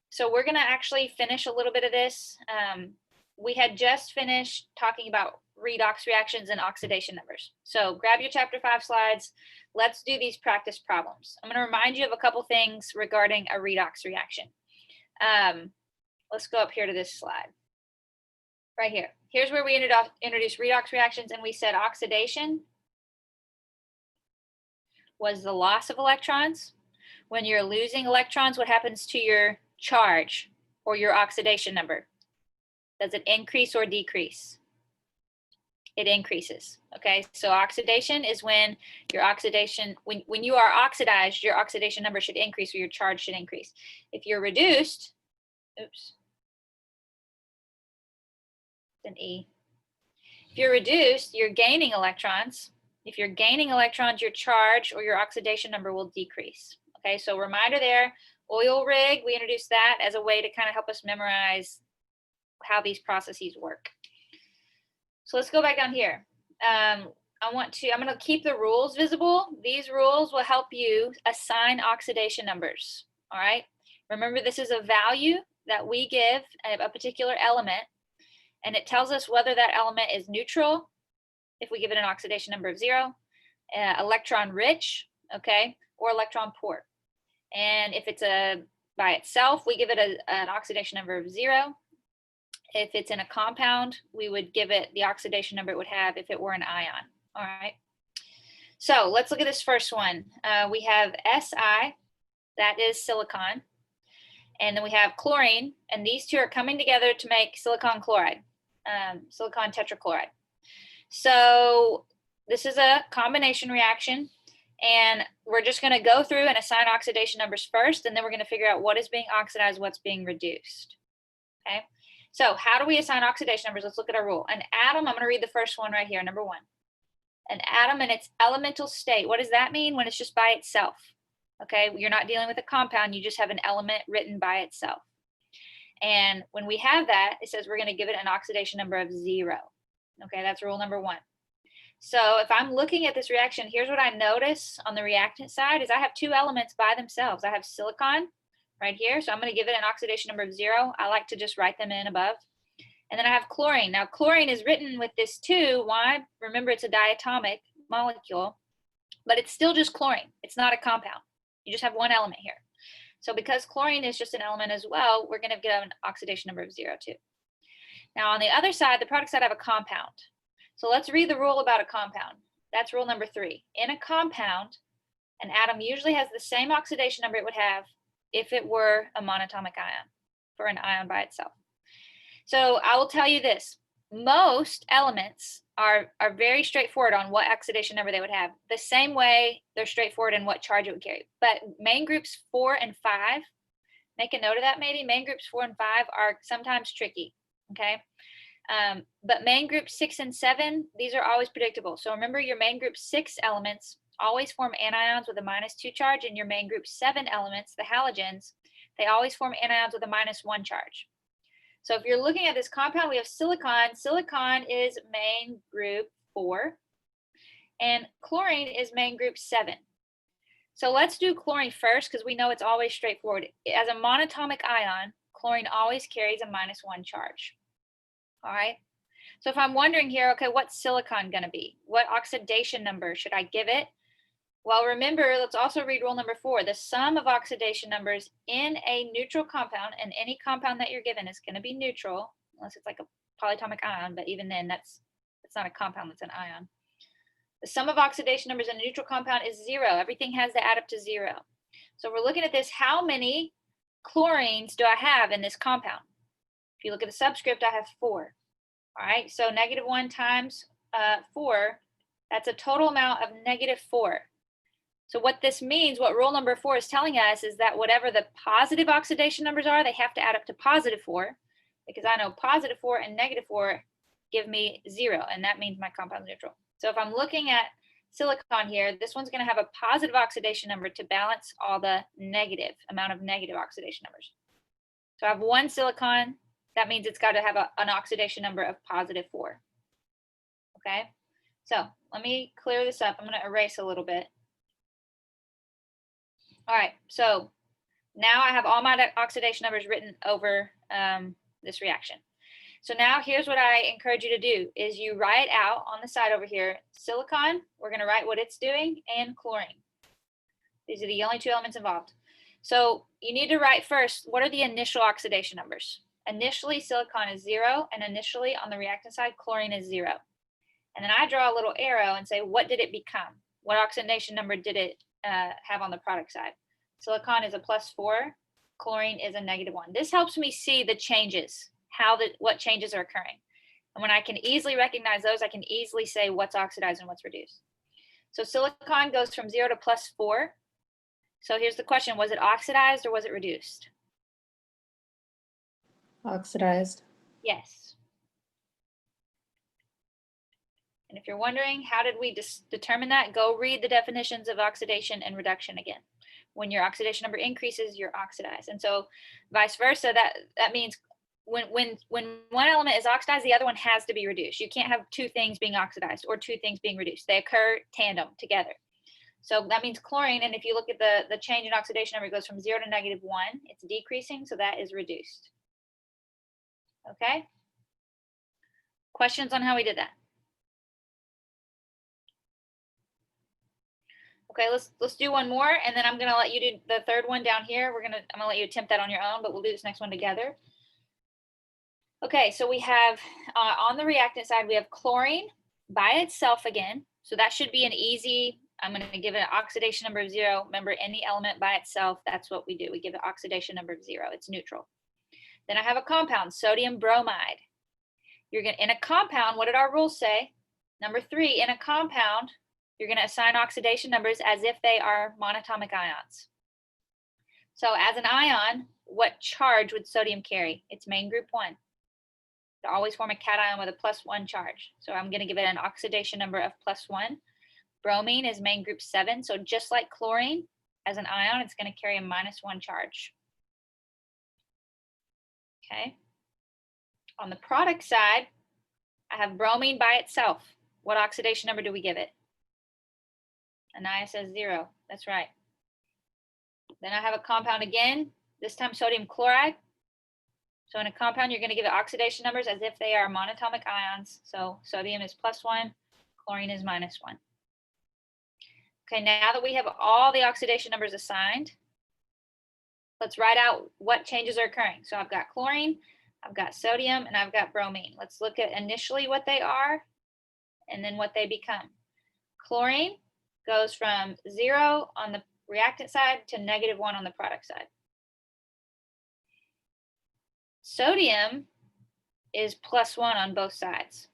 So we're going to actually finish a little bit of this. We had just finished talking about redox reactions and oxidation numbers. So grab your chapter 5 slides. Let's do these practice problems. I'm going to remind you of a couple things regarding a redox reaction. Let's go up here to this slide. Right here. Here's where we introduce redox reactions, and we said oxidation was the loss of electrons. When you're losing electrons, what happens to your charge or your oxidation number? Does it increase or decrease? It increases. Okay, so oxidation is when your oxidation, when you are oxidized, your oxidation number should increase or your charge should increase. If you're reduced, oops, it's an E. If you're reduced, you're gaining electrons. If you're gaining electrons, your charge or your oxidation number will decrease. Okay, so reminder there, oil rig, we introduced that as a way to kind of help us memorize how these processes work. So let's go back down here. I'm going to keep the rules visible. These rules will help you assign oxidation numbers. All right. Remember, this is a value that we give a particular element, and it tells us whether that element is neutral, if we give it an oxidation number of 0, electron rich, okay, or electron poor. And if it's by itself, we give it an oxidation number of 0. If it's in a compound, we would give it the oxidation number it would have if it were an ion. All right. So let's look at this first one. We have Si, that is silicon. And then we have chlorine, and these two are coming together to make silicon chloride, silicon tetrachloride. So this is a combination reaction, and we're just going to go through and assign oxidation numbers first, and then we're going to figure out what is being oxidized, what's being reduced. Okay. So how do we assign oxidation numbers? Let's look at our rule. An atom, I'm going to read the first one right here, number 1. An atom in its elemental state. What does that mean? When it's just by itself. Okay, you're not dealing with a compound, you just have an element written by itself. And when we have that, it says we're going to give it an oxidation number of 0. Okay, that's rule number 1. So if I'm looking at this reaction, here's what I notice on the reactant side is I have 2 elements by themselves. I have silicon right here, so I'm going to give it an oxidation number of 0. I like to just write them in above. And then I have chlorine. Now chlorine is written with this 2. Why? Remember, it's a diatomic molecule, but it's still just chlorine. It's not a compound. You just have 1 element here. So because chlorine is just an element as well, we're going to get an oxidation number of 0 too. Now on the other side, the product side, I have a compound. So let's read the rule about a compound. That's rule number 3. In a compound, an atom usually has the same oxidation number it would have if it were a monatomic ion, for an ion by itself. So I will tell you this, most elements are very straightforward on what oxidation number they would have. The same way they're straightforward in what charge it would carry. But main groups 4 and 5, make a note of that maybe, main groups 4 and 5 are sometimes tricky, okay? But main groups 6 and 7, these are always predictable. So remember, your main group 6 elements always form anions with a -2 charge, and your main group 7 elements, the halogens, they always form anions with a -1 charge. So if you're looking at this compound, we have silicon. Silicon is main group 4, and chlorine is main group 7. So let's do chlorine first because we know it's always straightforward. As a monatomic ion, chlorine always carries a -1 charge. All right. So if I'm wondering here, okay, what's silicon going to be? What oxidation number should I give it? Well, remember, let's also read rule number 4. The sum of oxidation numbers in a neutral compound, and any compound that you're given is going to be neutral, unless it's like a polyatomic ion, but even then, it's not a compound, it's an ion. The sum of oxidation numbers in a neutral compound is 0. Everything has to add up to 0. So we're looking at this, how many chlorines do I have in this compound? If you look at the subscript, I have 4. All right, so -1 times 4, that's a total amount of -4. So what this means, what rule number 4 is telling us, is that whatever the positive oxidation numbers are, they have to add up to +4, because I know +4 and -4 give me 0, and that means my compound's neutral. So if I'm looking at silicon here, this one's going to have a positive oxidation number to balance all the negative amount of negative oxidation numbers. So I have 1 silicon, that means it's got to have an oxidation number of +4. Okay, so let me clear this up. I'm going to erase a little bit. All right, so Now I have all my oxidation numbers written over this reaction. So now here's what I encourage you to do is you write out on the side over here, silicon, we're going to write what it's doing, and chlorine. These are the only two elements involved. So you need to write first, what are the initial oxidation numbers? Initially, silicon is 0, and initially on the reactant side, chlorine is 0. And then I draw a little arrow and say, what did it become? What oxidation number did it have on the product side? Silicon is a +4, chlorine is a -1. This helps me see the changes, what changes are occurring. And when I can easily recognize those, I can easily say what's oxidized and what's reduced. So silicon goes from 0 to +4. So here's the question, was it oxidized or was it reduced? Oxidized. Yes. And if you're wondering, how did we determine that? Go read the definitions of oxidation and reduction again. When your oxidation number increases, you're oxidized. And so vice versa, that means when one element is oxidized, the other one has to be reduced. You can't have two things being oxidized or two things being reduced. They occur tandem together. So that means chlorine, and if you look at the change in oxidation number, it goes from 0 to -1. It's decreasing, so that is reduced. Okay? Questions on how we did that? Okay, let's do one more, and then I'm gonna let you do the third one down here. I'm gonna let you attempt that on your own, but we'll do this next one together. Okay, so we have on the reactant side, we have chlorine by itself again. So that should be an easy, I'm gonna give it an oxidation number of 0. Remember, any element by itself, that's what we do. We give it oxidation number of 0, it's neutral. Then I have a compound, sodium bromide. In a compound, what did our rules say? Number 3, in a compound, you're going to assign oxidation numbers as if they are monatomic ions. So as an ion, what charge would sodium carry? It's main group 1. They always form a cation with a +1 charge. So I'm going to give it an oxidation number of +1. Bromine is main group 7. So just like chlorine, as an ion, it's going to carry a -1 charge. Okay. On the product side, I have bromine by itself. What oxidation number do we give it? Anaya says 0. That's right. Then I have a compound again, this time sodium chloride. So in a compound, you're going to give it oxidation numbers as if they are monatomic ions. So sodium is +1, chlorine is -1. Okay, now that we have all the oxidation numbers assigned, let's write out what changes are occurring. So I've got chlorine, I've got sodium, and I've got bromine. Let's look at initially what they are and then what they become. Chlorine goes from 0 on the reactant side to -1 on the product side. Sodium is +1 on both sides.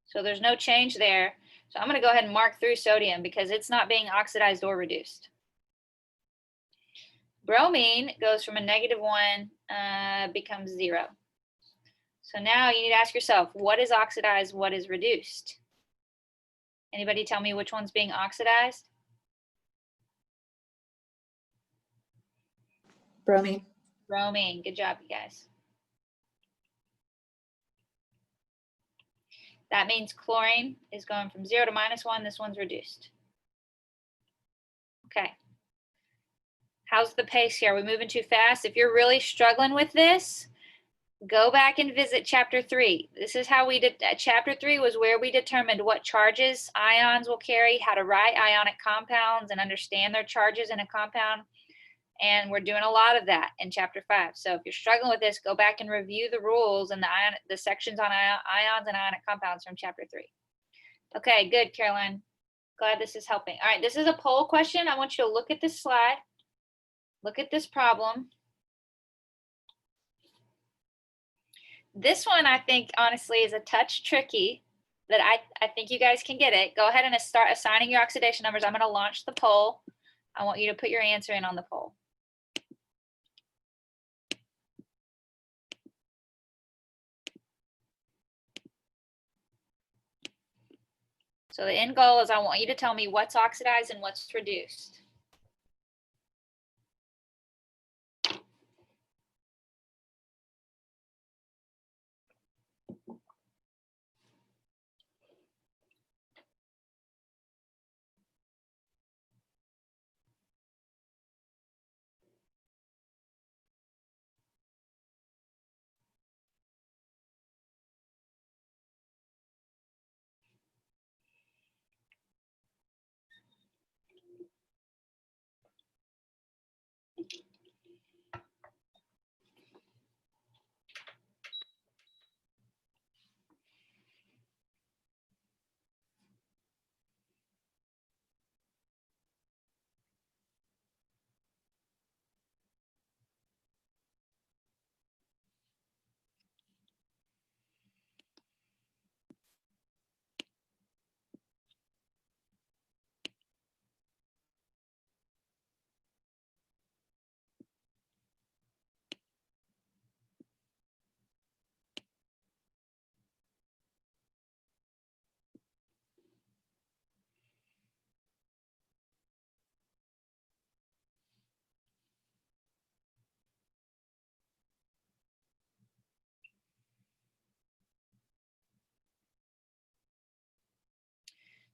So there's no change there. So I'm going to go ahead and mark through sodium because it's not being oxidized or reduced. Bromine goes from a -1, becomes 0. So now you need to ask yourself, what is oxidized, what is reduced? Anybody tell me which one's being oxidized? Bromine. Bromine. Good job, you guys. That means chlorine is going from 0 to -1. This one's reduced. Okay. How's the pace here? Are we moving too fast? If you're really struggling with this, go back and visit chapter 3. This is how we did. Chapter 3 was where we determined what charges ions will carry, how to write ionic compounds and understand their charges in a compound. And we're doing a lot of that in chapter 5. So if you're struggling with this, go back and review the rules and the sections on ions and ionic compounds from chapter 3. Okay, good, Caroline. Glad this is helping. All right, this is a poll question. I want you to look at this slide. Look at this problem. This one, I think, honestly, is a touch tricky, but I think you guys can get it. Go ahead and start assigning your oxidation numbers. I'm going to launch the poll. I want you to put your answer in on the poll. So the end goal is I want you to tell me what's oxidized and what's reduced.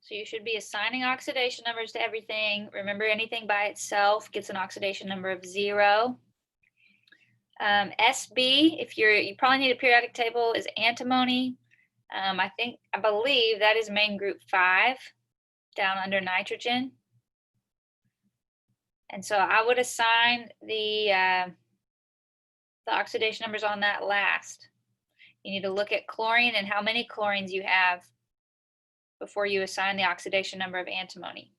So you should be assigning oxidation numbers to everything. Remember, anything by itself gets an oxidation number of 0. SB, if you probably need a periodic table, is antimony. I believe that is main group 5 down under nitrogen. And so I would assign the oxidation numbers on that last. You need to look at chlorine and how many chlorines you have before you assign the oxidation number of antimony.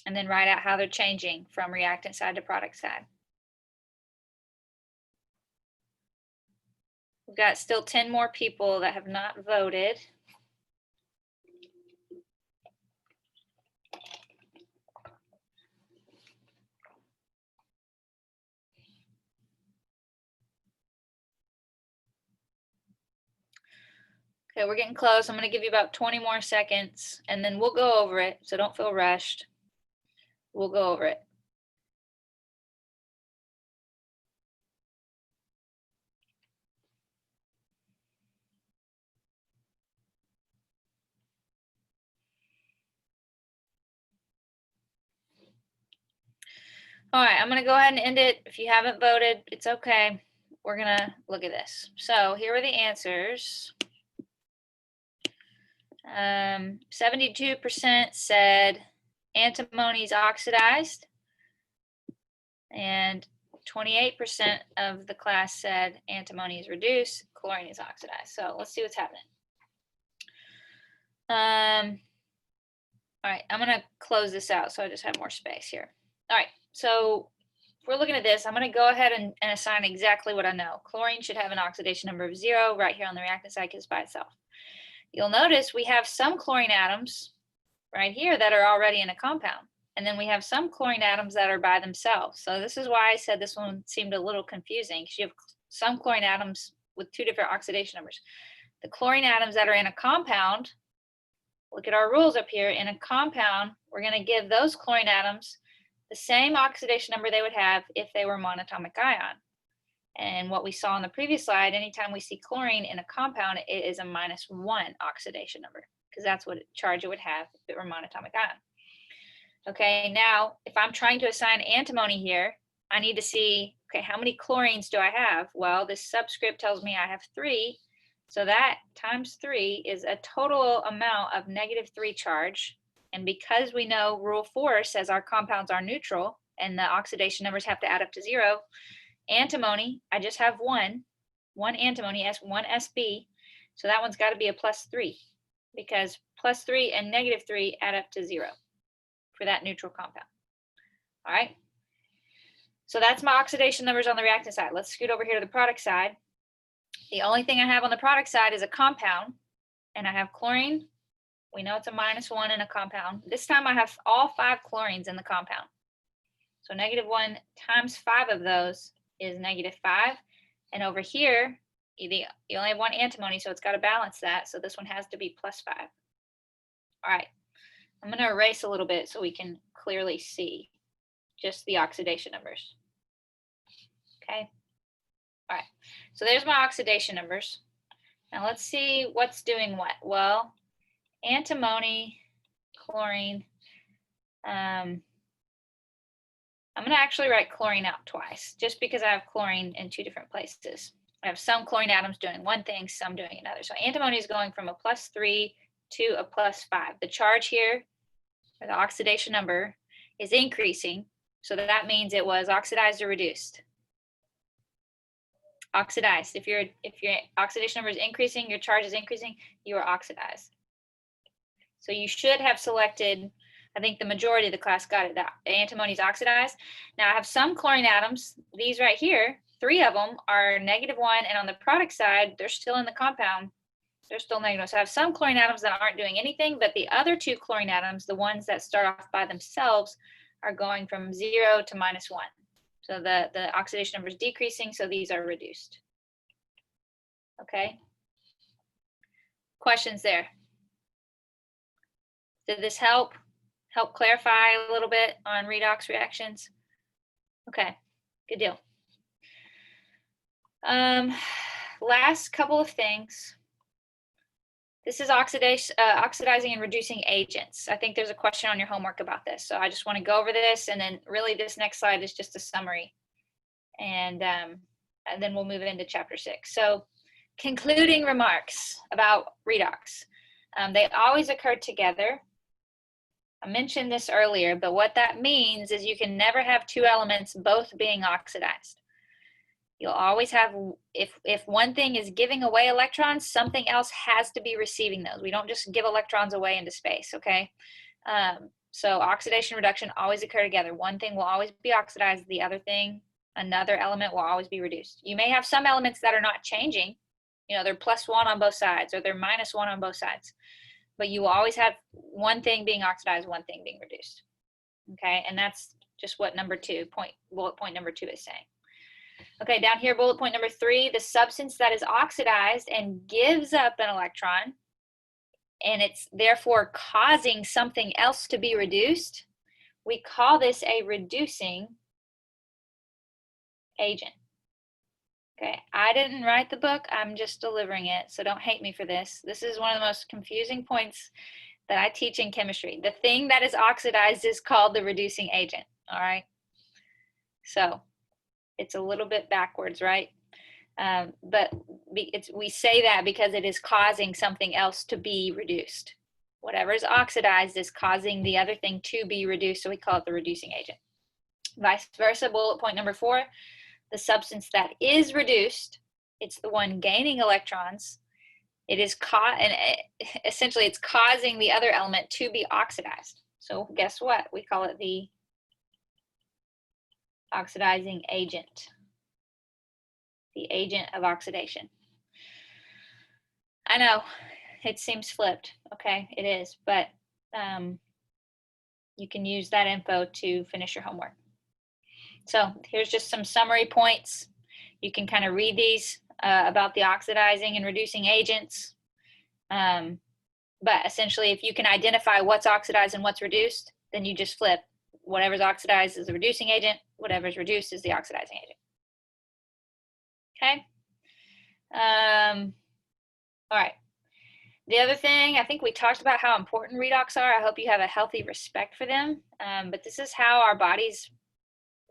And then write out how they're changing from reactant side to product side. We've got still 10 more people that have not voted. Okay, we're getting close. I'm going to give you about 20 more seconds, and then we'll go over it, so don't feel rushed. We'll go over it. All right, I'm going to go ahead and end it. If you haven't voted, it's okay. We're going to look at this. So here are the answers. 72% said antimony is oxidized, and 28% of the class said antimony is reduced, chlorine is oxidized. So let's see what's happening. All right, I'm going to close this out so I just have more space here. All right, so if we're looking at this, I'm going to go ahead and assign exactly what I know. Chlorine should have an oxidation number of 0 right here on the reactant side because it's by itself. You'll notice we have some chlorine atoms right here that are already in a compound. And then we have some chlorine atoms that are by themselves. So this is why I said this one seemed a little confusing, because you have some chlorine atoms with 2 different oxidation numbers. The chlorine atoms that are in a compound, look at our rules up here. In a compound, we're going to give those chlorine atoms the same oxidation number they would have if they were monatomic ion. And what we saw on the previous slide, anytime we see chlorine in a compound, it is a -1 oxidation number, because that's what charge it would have if it were monatomic ion. Okay, now if I'm trying to assign antimony here, I need to see, okay, how many chlorines do I have? Well, this subscript tells me I have 3. So that times 3 is a total amount of -3 charge. And because we know Rule 4 says our compounds are neutral and the oxidation numbers have to add up to 0, antimony, I just have one antimony, one SB. So that one's got to be a +3, because +3 and -3 add up to 0 for that neutral compound. All right. So that's my oxidation numbers on the reactant side. Let's scoot over here to the product side. The only thing I have on the product side is a compound, and I have chlorine. We know it's a -1 in a compound. This time I have all 5 chlorines in the compound. So -1 times 5 of those is -5. And over here, you only have 1 antimony, so it's got to balance that. So this one has to be +5. All right. I'm going to erase a little bit so we can clearly see just the oxidation numbers. Okay. All right. So there's my oxidation numbers. Now let's see what's doing what. Well, antimony, chlorine. I'm going to actually write chlorine out twice, just because I have chlorine in 2 different places. I have some chlorine atoms doing one thing, some doing another. So antimony is going from a +3 to a +5. The charge here, or the oxidation number, is increasing. So that means it was oxidized or reduced. Oxidized. If your oxidation number is increasing, your charge is increasing, you are oxidized. So you should have selected, I think the majority of the class got it, that antimony is oxidized. Now I have some chlorine atoms, these right here, 3 of them are -1, and on the product side, they're still in the compound. They're still negative. So I have some chlorine atoms that aren't doing anything, but the other 2 chlorine atoms, the ones that start off by themselves, are going from 0 to -1. So the oxidation number is decreasing, so these are reduced. Okay. Questions there? Did this help clarify a little bit on redox reactions? Okay, good deal. Last couple of things. This is oxidizing and reducing agents. I think there's a question on your homework about this. So I just want to go over this, and then really this next slide is just a summary. And then we'll move into chapter 6. So concluding remarks about redox. They always occur together. I mentioned this earlier, but what that means is you can never have two elements both being oxidized. You'll always have, if one thing is giving away electrons, something else has to be receiving those. We don't just give electrons away into space, okay? So oxidation and reduction always occur together. One thing will always be oxidized, the other thing, another element will always be reduced. You may have some elements that are not changing. You know, they're +1 on both sides, or they're -1 on both sides. But you will always have one thing being oxidized, one thing being reduced. Okay, and that's just what bullet point number 2 is saying. Okay, down here, bullet point number 3, the substance that is oxidized and gives up an electron, and it's therefore causing something else to be reduced, we call this a reducing agent. Okay, I didn't write the book, I'm just delivering it, so don't hate me for this. This is one of the most confusing points that I teach in chemistry. The thing that is oxidized is called the reducing agent, all right? So it's a little bit backwards, right? But we say that because it is causing something else to be reduced. Whatever is oxidized is causing the other thing to be reduced, so we call it the reducing agent. Vice versa, bullet point number 4, the substance that is reduced, it's the one gaining electrons. It is essentially it's causing the other element to be oxidized. So guess what? We call it the oxidizing agent, the agent of oxidation. I know it seems flipped, okay, it is, but you can use that info to finish your homework. So here's just some summary points. You can kind of read these about the oxidizing and reducing agents. But essentially, if you can identify what's oxidized and what's reduced, then you just flip. Whatever's oxidized is the reducing agent. Whatever's reduced is the oxidizing agent. Okay? All right. The other thing, I think we talked about how important redox are. I hope you have a healthy respect for them. But this is how our bodies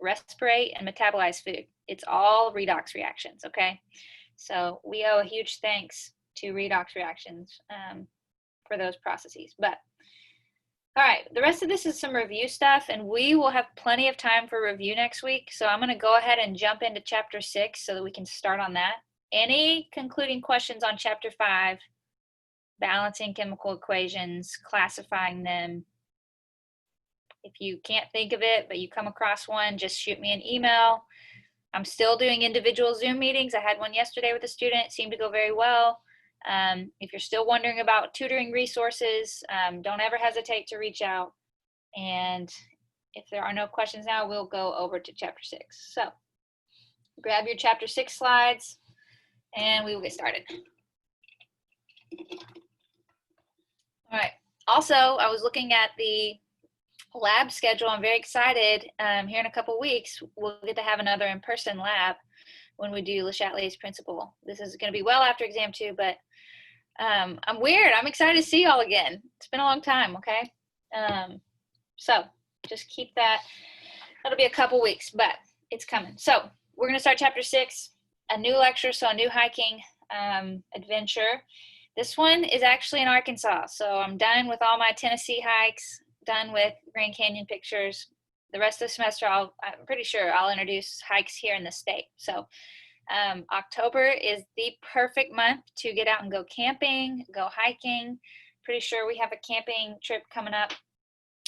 respirate and metabolize food. It's all redox reactions, okay? So we owe a huge thanks to redox reactions for those processes. But all right, the rest of this is some review stuff, and we will have plenty of time for review next week. So I'm going to go ahead and jump into chapter 6 so that we can start on that. Any concluding questions on chapter 5, balancing chemical equations, classifying them? If you can't think of it, but you come across one, just shoot me an email. I'm still doing individual Zoom meetings. I had one yesterday with a student. It seemed to go very well. If you're still wondering about tutoring resources, don't ever hesitate to reach out. And if there are no questions now, we'll go over to chapter 6. So grab your chapter 6 slides, and we will get started. All right. Also, I was looking at the lab schedule. I'm very excited. Here in a couple weeks, we'll get to have another in-person lab when we do Le Chatelier's principle. This is going to be well after exam 2, but I'm weird. I'm excited to see y'all again. It's been a long time, okay? So just keep that. That'll be a couple weeks, but it's coming. So we're going to start chapter 6, a new lecture, so a new hiking adventure. This one is actually in Arkansas, so I'm done with all my Tennessee hikes, done with Grand Canyon pictures. The rest of the semester, I'm pretty sure I'll introduce hikes here in the state. So October is the perfect month to get out and go camping, go hiking. Pretty sure we have a camping trip coming up,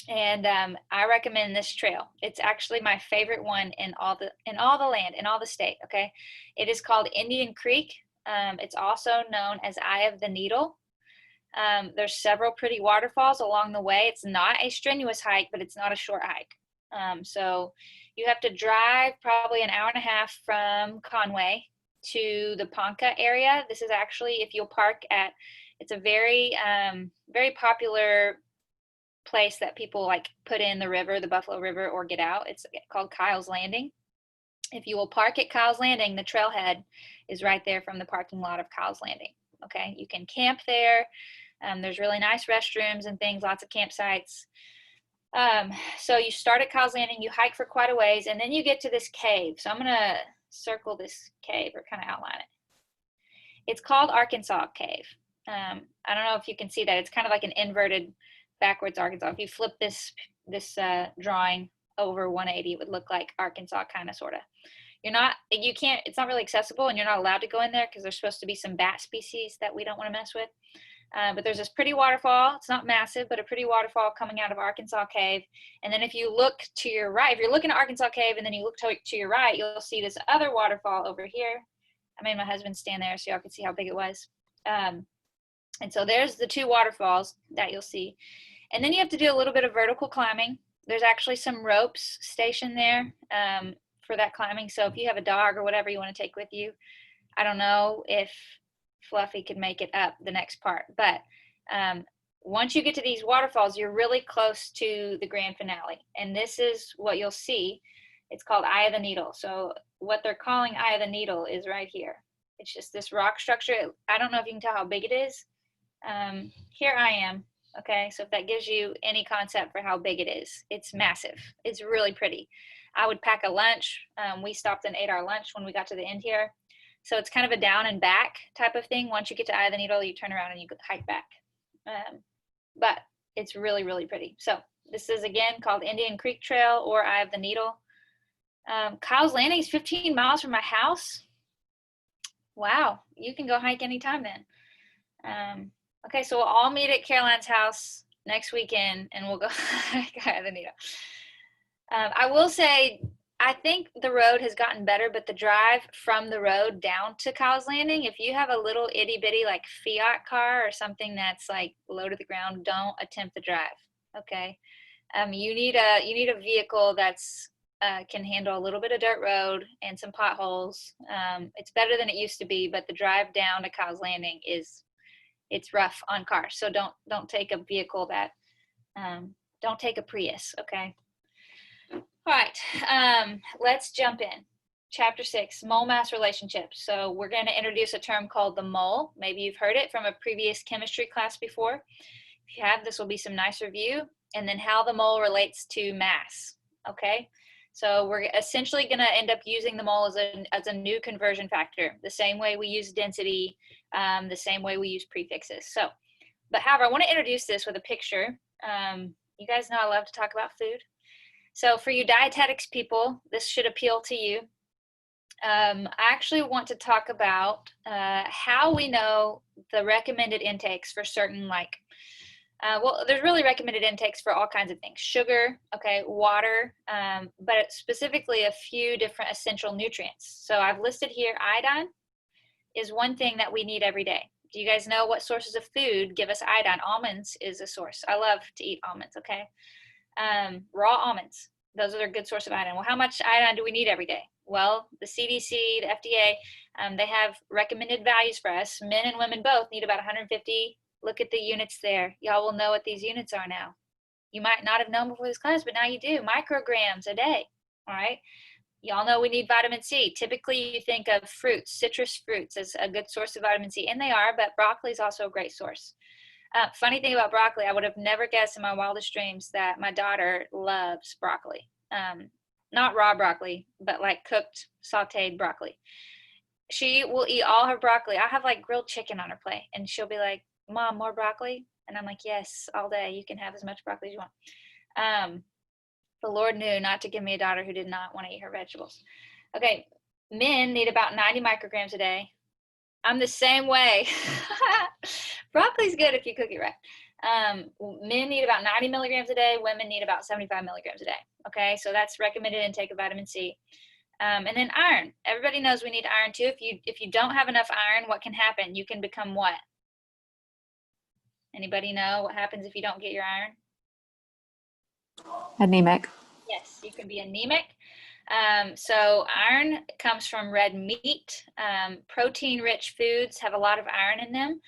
and I recommend this trail. It's actually my favorite one in all the land, in all the state. Okay, it is called Indian Creek. It's also known as Eye of the Needle. There's several pretty waterfalls along the way. It's not a strenuous hike, but it's not a short hike. So you have to drive probably an hour and a half from Conway to the Ponca area. This is actually, if you'll park at, it's a very, very popular place that people like put in the river, the Buffalo River, or get out. It's called Kyle's Landing. If you will park at Kyle's Landing, the trailhead is right there from the parking lot of Kyle's Landing. Okay, you can camp there. There's really nice restrooms and things, lots of campsites. So you start at Kyle's Landing, you hike for quite a ways, and then you get to this cave. So I'm going to circle this cave or kind of outline it. It's called Arkansas Cave. I don't know if you can see that. It's kind of like an inverted backwards Arkansas. If you flip this drawing over 180, it would look like Arkansas, kind of, sort of. It's not really accessible, and you're not allowed to go in there because there's supposed to be some bat species that we don't want to mess with. But there's this pretty waterfall. It's not massive, but a pretty waterfall coming out of Arkansas Cave. And then if you look to your right, if you're looking at Arkansas Cave and then you look to your right, you'll see this other waterfall over here. I made my husband stand there so y'all could see how big it was. And so there's the two waterfalls that you'll see. And then you have to do a little bit of vertical climbing. There's actually some ropes stationed there for that climbing. So if you have a dog or whatever you want to take with you, I don't know if Fluffy could make it up the next part. But once you get to these waterfalls, you're really close to the grand finale. And this is what you'll see. It's called Eye of the Needle. So what they're calling Eye of the Needle is right here. It's just this rock structure. I don't know if you can tell how big it is. Here I am. Okay, so if that gives you any concept for how big it is, it's massive. It's really pretty. I would pack a lunch. We stopped and ate our lunch when we got to the end here. So it's kind of a down and back type of thing. Once you get to Eye of the Needle, you turn around and you hike back. But it's really, really pretty. So this is, again, called Indian Creek Trail or Eye of the Needle. Kyle's Landing is 15 miles from my house. Wow, you can go hike anytime then. Okay, so we'll all meet at Caroline's house next weekend, and we'll go hike Eye of the Needle. I will say, I think the road has gotten better, but the drive from the road down to Kyle's Landing, if you have a little itty bitty like Fiat car or something that's like low to the ground, don't attempt the drive. Okay, you need a vehicle that's can handle a little bit of dirt road and some potholes. It's better than it used to be, but the drive down to Kyle's Landing it's rough on cars. So don't take a vehicle that don't take a Prius. Okay. All right, let's jump in. Chapter 6, Mol Mass Relationships. So we're going to introduce a term called the mole. Maybe you've heard it from a previous chemistry class before. If you have, this will be some nice review. And then how the mole relates to mass. Okay, so we're essentially going to end up using the mole as a new conversion factor, the same way we use density, the same way we use prefixes. So, but however, I want to introduce this with a picture. You guys know I love to talk about food. So for you dietetics people, this should appeal to you. I actually want to talk about how we know the recommended intakes for certain, well, there's really recommended intakes for all kinds of things. Sugar, okay, water, but specifically a few different essential nutrients. So I've listed here iodine is one thing that we need every day. Do you guys know what sources of food give us iodine? Almonds is a source. I love to eat almonds, okay? Raw almonds, those are a good source of iodine. Well, how much iodine do we need every day? Well, the CDC, the FDA, they have recommended values for us. Men and women both need about 150. Look at the units there. Y'all will know what these units are now. You might not have known before this class, but now you do. Micrograms a day, all right? Y'all know we need vitamin C. Typically, you think of fruits, citrus fruits as a good source of vitamin C, and they are, but broccoli is also a great source. Funny thing about broccoli, I would have never guessed in my wildest dreams that my daughter loves broccoli. Not raw broccoli, but like cooked, sauteed broccoli. She will eat all her broccoli. I have like grilled chicken on her plate, and she'll be like, Mom, more broccoli? And I'm like, yes, all day. You can have as much broccoli as you want. The Lord knew not to give me a daughter who did not want to eat her vegetables. Okay, men need about 90 micrograms a day. I'm the same way. Broccoli's good if you cook it right. Men need about 90 milligrams a day. Women need about 75 milligrams a day. Okay, so that's recommended intake of vitamin C. And then iron. Everybody knows we need iron too. If you don't have enough iron, what can happen? You can become what? Anybody know what happens if you don't get your iron? Anemic. Yes, you can be anemic. So iron comes from red meat. Protein-rich foods have a lot of iron in them.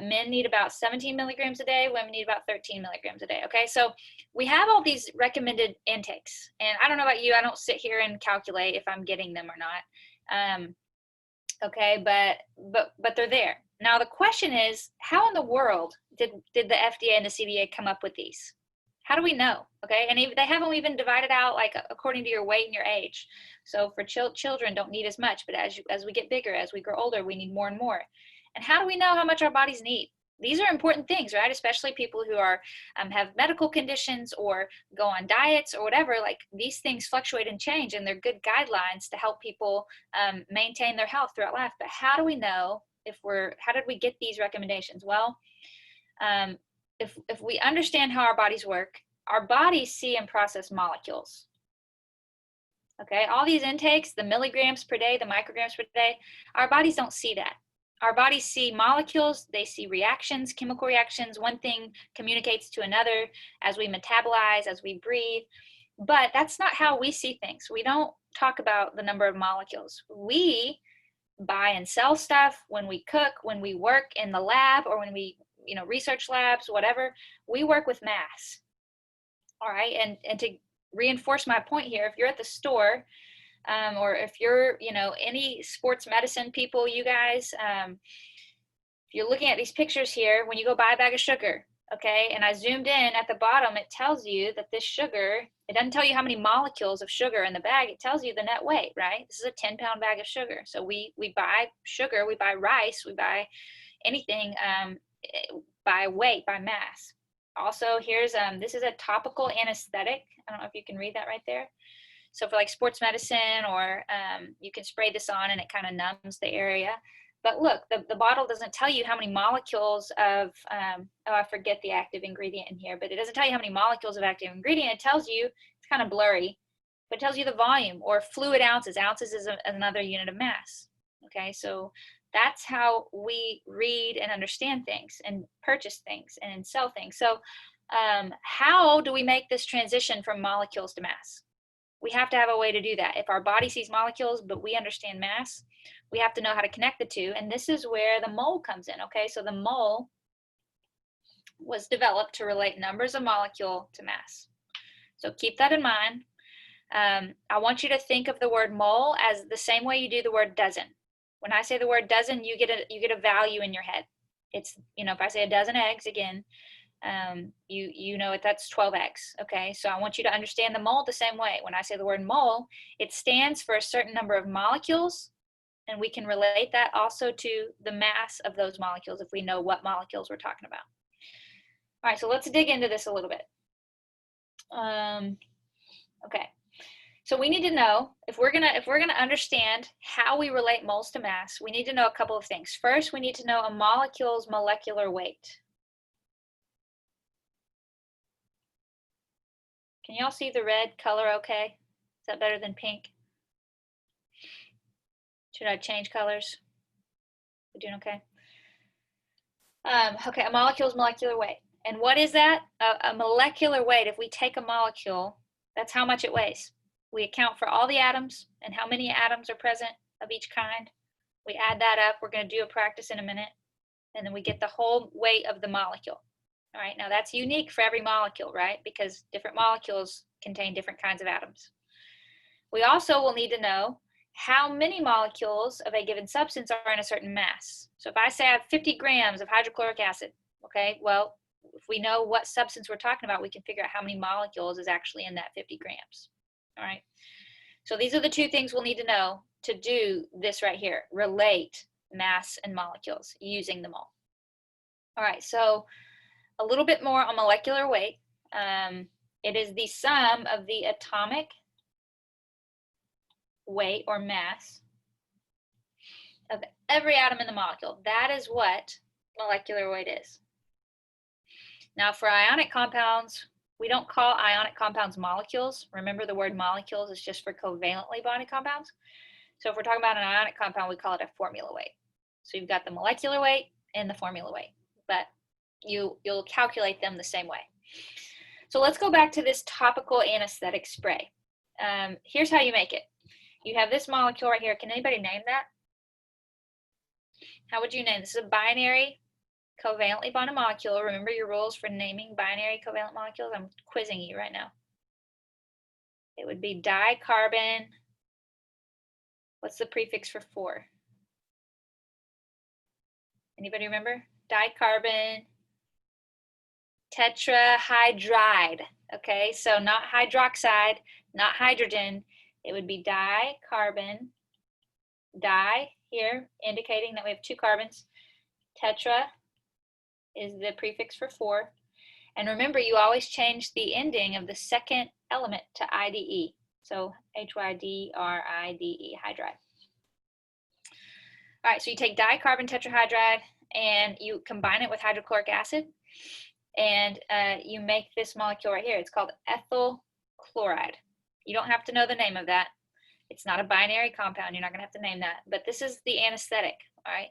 Men need about 17 milligrams a day. Women need about 13 milligrams a day. Okay, so we have all these recommended intakes. And I don't know about you. I don't sit here and calculate if I'm getting them or not. Okay, but they're there. Now the question is, how in the world did the FDA and the CDA come up with these? How do we know? Okay, and they haven't even divided out like according to your weight and your age. So for children don't need as much, but as we get bigger, as we grow older, we need more and more. And how do we know how much our bodies need? These are important things, right? Especially people who are have medical conditions or go on diets or whatever. Like these things fluctuate and change, and they're good guidelines to help people maintain their health throughout life. But how do we know how did we get these recommendations? Well, if we understand how our bodies work, our bodies see and process molecules. Okay, all these intakes, the milligrams per day, the micrograms per day, our bodies don't see that. Our bodies see molecules, they see reactions, chemical reactions. One thing communicates to another as we metabolize, as we breathe. But that's not how we see things. We don't talk about the number of molecules. We buy and sell stuff when we cook, when we work in the lab, or when we, research labs, whatever. We work with mass. All right, and to reinforce my point here, if you're at the store, or if you're, any sports medicine people, you guys, if you're looking at these pictures here, when you go buy a bag of sugar, okay, and I zoomed in at the bottom, it tells you that this sugar, it doesn't tell you how many molecules of sugar in the bag, it tells you the net weight, right? This is a 10-pound bag of sugar. So we buy sugar, we buy rice, we buy anything by weight, by mass. Also, here's, this is a topical anesthetic. I don't know if you can read that right there. So for like sports medicine, or you can spray this on and it kind of numbs the area. But look, the bottle doesn't tell you how many molecules of, I forget the active ingredient in here, but it doesn't tell you how many molecules of active ingredient. It tells you, it's kind of blurry, but it tells you the volume, or fluid ounces. Ounces is another unit of mass. Okay, so that's how we read and understand things and purchase things and sell things. So how do we make this transition from molecules to mass? We have to have a way to do that. If our body sees molecules, but we understand mass, we have to know how to connect the two. And this is where the mole comes in, okay? So the mole was developed to relate numbers of molecule to mass. So keep that in mind. I want you to think of the word mole as the same way you do the word dozen. When I say the word dozen, you get a value in your head. It's, if I say a dozen eggs, again, you know that's 12 eggs. Okay, so I want you to understand the mole the same way. When I say the word mole, it stands for a certain number of molecules, and we can relate that also to the mass of those molecules if we know what molecules we're talking about. All right, so let's dig into this a little bit. Okay, so we need to know, if we're gonna understand how we relate moles to mass, we need to know a couple of things. First, we need to know a molecule's molecular weight. Can y'all see the red color okay? Is that better than pink? Should I change colors? We're doing okay? Okay, a molecule's molecular weight. And what is that? A molecular weight, if we take a molecule, that's how much it weighs. We account for all the atoms and how many atoms are present of each kind. We add that up. We're going to do a practice in a minute. And then we get the whole weight of the molecule. All right, now that's unique for every molecule, right? Because different molecules contain different kinds of atoms. We also will need to know how many molecules of a given substance are in a certain mass. So if I say I have 50 grams of hydrochloric acid, okay, well, if we know what substance we're talking about, we can figure out how many molecules is actually in that 50 grams. All right, so these are the two things we'll need to know to do this right here, relate mass and molecules using the mole. All right, so a little bit more on molecular weight. It is the sum of the atomic weight or mass of every atom in the molecule. That is what molecular weight is. Now for ionic compounds, we don't call ionic compounds molecules. Remember, the word molecules is just for covalently bonded compounds. So if we're talking about an ionic compound, we call it a formula weight. So you've got the molecular weight and the formula weight, but you'll calculate them the same way. So let's go back to this topical anesthetic spray. Here's how you make it. You have this molecule right here. Can anybody name that? How would you name this? This is a binary covalently bonded molecule. Remember your rules for naming binary covalent molecules? I'm quizzing you right now. It would be dicarbon. What's the prefix for 4? Anybody remember? Dicarbon tetrahydride. Okay, so not hydroxide, not hydrogen. It would be dicarbon, di here, indicating that we have 2 carbons. Tetra is the prefix for 4. And remember, you always change the ending of the second element to IDE. So HYDRIDE, hydride. All right, so you take dicarbon tetrahydride and you combine it with hydrochloric acid, and you make this molecule right here. It's called ethyl chloride. You don't have to know the name of that. It's not a binary compound. You're not going to have to name that. But this is the anesthetic, all right?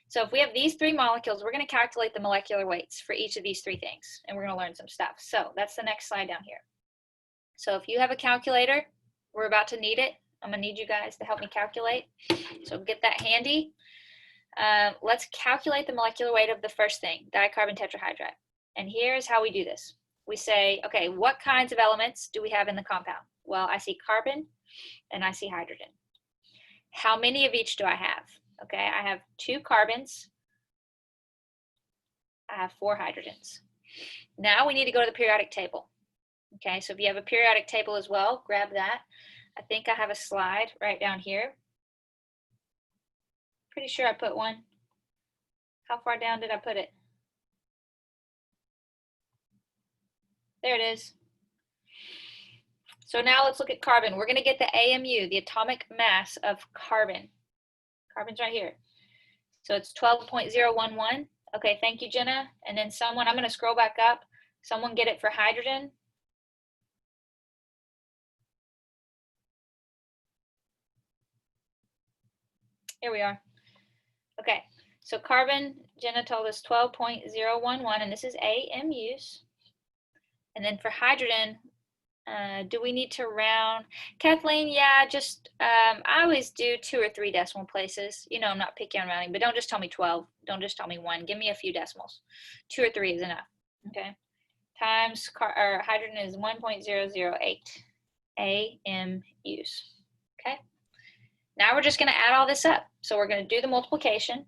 So if we have these 3 molecules, we're going to calculate the molecular weights for each of these 3 things, and we're going to learn some stuff. So that's the next slide down here. So if you have a calculator, we're about to need it. I'm going to need you guys to help me calculate. So get that handy. Let's calculate the molecular weight of the first thing, dicarbon tetrahydride. And here's how we do this. We say, okay, what kinds of elements do we have in the compound? Well, I see carbon and I see hydrogen. How many of each do I have? Okay, I have 2 carbons. I have 4 hydrogens. Now we need to go to the periodic table. Okay, so if you have a periodic table as well, grab that. I think I have a slide right down here. Pretty sure I put one. How far down did I put it? There it is. So now let's look at carbon. We're going to get the AMU, the atomic mass of carbon. Carbon's right here. So it's 12.011. Okay, thank you, Jenna. And then someone, I'm going to scroll back up. Someone get it for hydrogen. Here we are. Okay, so carbon, Jenna told us 12.011, and this is AMUs. And then for hydrogen, do we need to round? Kathleen, yeah, just, I always do 2 or 3 decimal places. You know, I'm not picky on rounding, but don't just tell me 12. Don't just tell me 1. Give me a few decimals. 2 or 3 is enough, okay? Times, hydrogen is 1.008 AMUs, okay? Now we're just gonna add all this up. So we're gonna do the multiplication.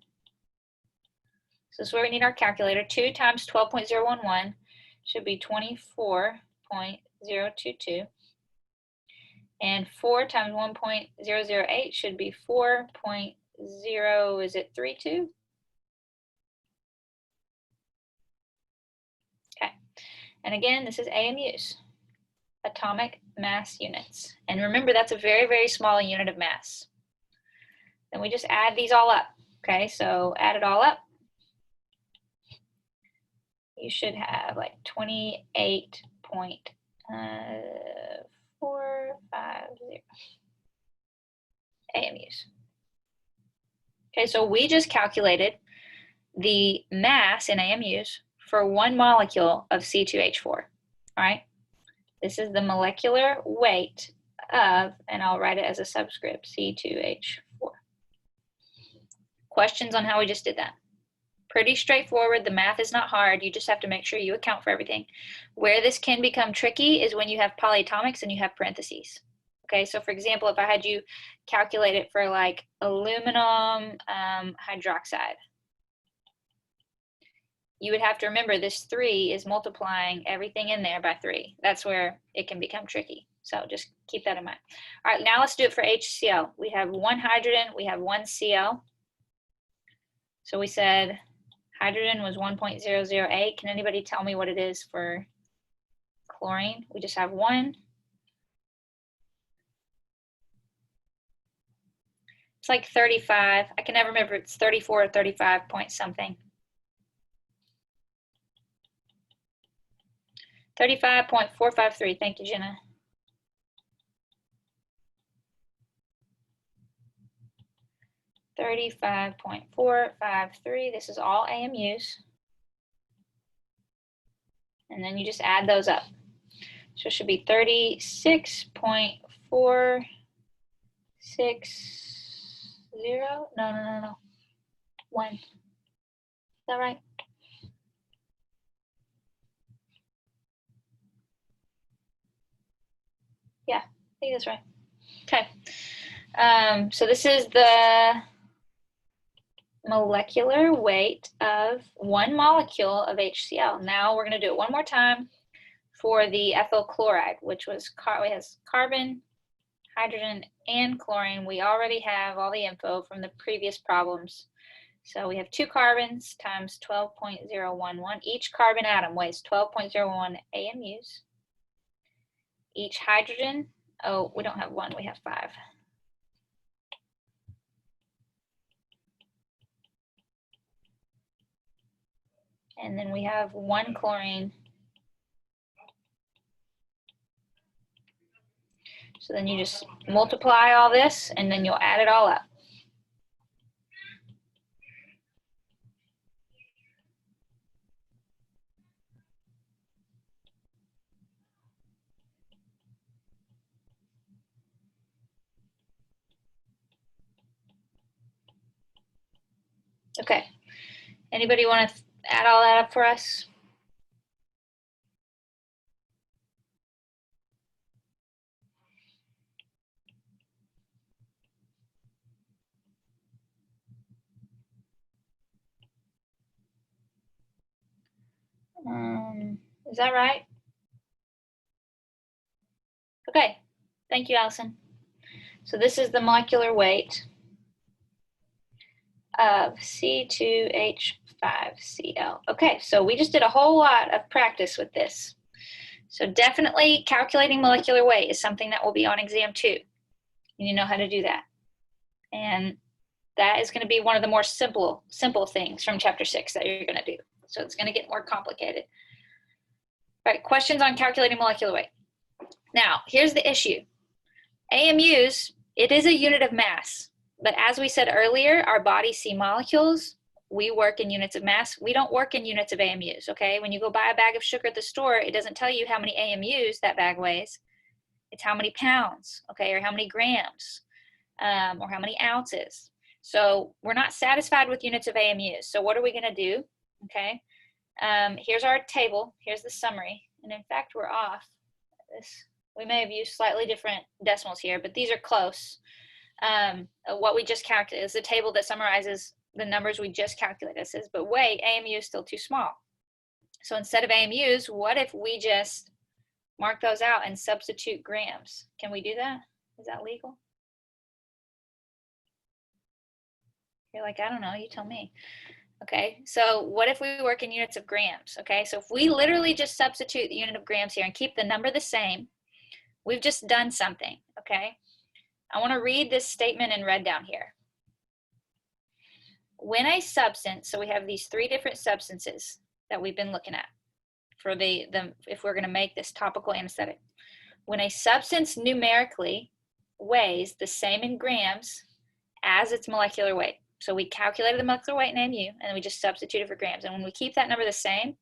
So this is where we need our calculator. 2 times 12.011 should be 24.022. And 4 times 1.008 should be 4.0, is it 32? Okay. And again, this is AMUs, atomic mass units. And remember, that's a very, very small unit of mass. Then we just add these all up. Okay, so add it all up. You should have like 28.450 AMUs. Okay, so we just calculated the mass in AMUs for 1 molecule of C2H4, all right? This is the molecular weight of, and I'll write it as a subscript, C2H4. Questions on how we just did that? Pretty straightforward. The math is not hard. You just have to make sure you account for everything. Where this can become tricky is when you have polyatomics and you have parentheses. Okay, so for example, if I had you calculate it for like aluminum hydroxide, you would have to remember this 3 is multiplying everything in there by 3. That's where it can become tricky. So just keep that in mind. All right, now let's do it for HCl. We have 1 hydrogen, we have 1 Cl. So we said hydrogen was 1.008. Can anybody tell me what it is for chlorine? We just have 1. It's like 35. I can never remember. It's 34 or 35 point something. 35.453. Thank you, Jenna. $35.453. This is all AMUs. And then you just add those up. So it should be 36.460. No. 1. Is that right? Yeah, I think that's right. Okay. So this is the molecular weight of one molecule of HCl. Now we're going to do it one more time for the ethyl chloride, which was has carbon, hydrogen, and chlorine. We already have all the info from the previous problems. So we have 2 carbons times 12.011. Each carbon atom weighs 12.01 AMUs. Each hydrogen, oh, we don't have 1, we have 5. And then we have 1 chlorine. So then you just multiply all this and then you'll add it all up. Okay, anybody want to add all that up for us? Is that right? Okay, thank you, Allison. So this is the molecular weight of C2H5Cl. Okay, so we just did a whole lot of practice with this. So definitely calculating molecular weight is something that will be on exam 2. You know how to do that. And that is going to be one of the more simple things from chapter 6 that you're going to do. So it's going to get more complicated. All right, questions on calculating molecular weight. Now, here's the issue. AMUs, it is a unit of mass. But as we said earlier, our bodies see molecules. We work in units of mass. We don't work in units of AMUs, okay? When you go buy a bag of sugar at the store, it doesn't tell you how many AMUs that bag weighs. It's how many pounds, okay, or how many grams, or how many ounces. So we're not satisfied with units of AMUs. So what are we going to do, okay? Here's our table. Here's the summary. And in fact, we're off. We may have used slightly different decimals here, but these are close. What we just calculated is the table that summarizes the numbers we just calculated. It says, but wait, AMU is still too small. So instead of AMUs, what if we just mark those out and substitute grams? Can we do that? Is that legal? You're like, I don't know, you tell me. Okay, so what if we work in units of grams? Okay, so if we literally just substitute the unit of grams here and keep the number the same, we've just done something, okay? I want to read this statement in red down here. When a substance, so we have these 3 different substances that we've been looking at for if we're going to make this topical anesthetic. When a substance numerically weighs the same in grams as its molecular weight. So we calculated the molecular weight in AMU and then we just substituted for grams. And when we keep that number the same,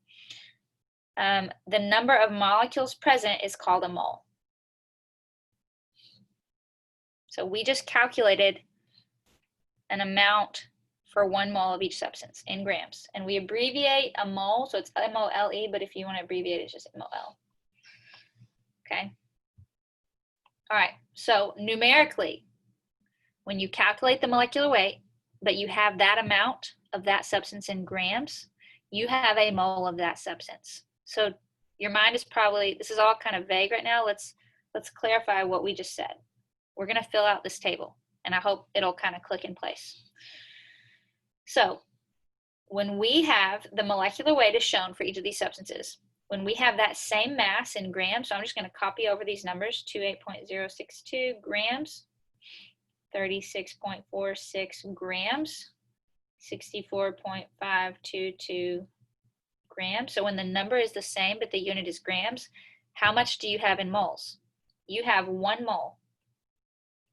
the number of molecules present is called a mole. So we just calculated an amount for 1 mole of each substance in grams. And we abbreviate a mole, so it's MOLE, but if you want to abbreviate it, it's just MOL. Okay? All right, so numerically, when you calculate the molecular weight, but you have that amount of that substance in grams, you have a mole of that substance. So your mind is probably, this is all kind of vague right now. Let's clarify what we just said. We're going to fill out this table, and I hope it'll kind of click in place. So when we have the molecular weight is shown for each of these substances, when we have that same mass in grams, so I'm just going to copy over these numbers, 28.062 grams, 36.46 grams, 64.522 grams. So when the number is the same, but the unit is grams, how much do you have in moles? You have 1 mole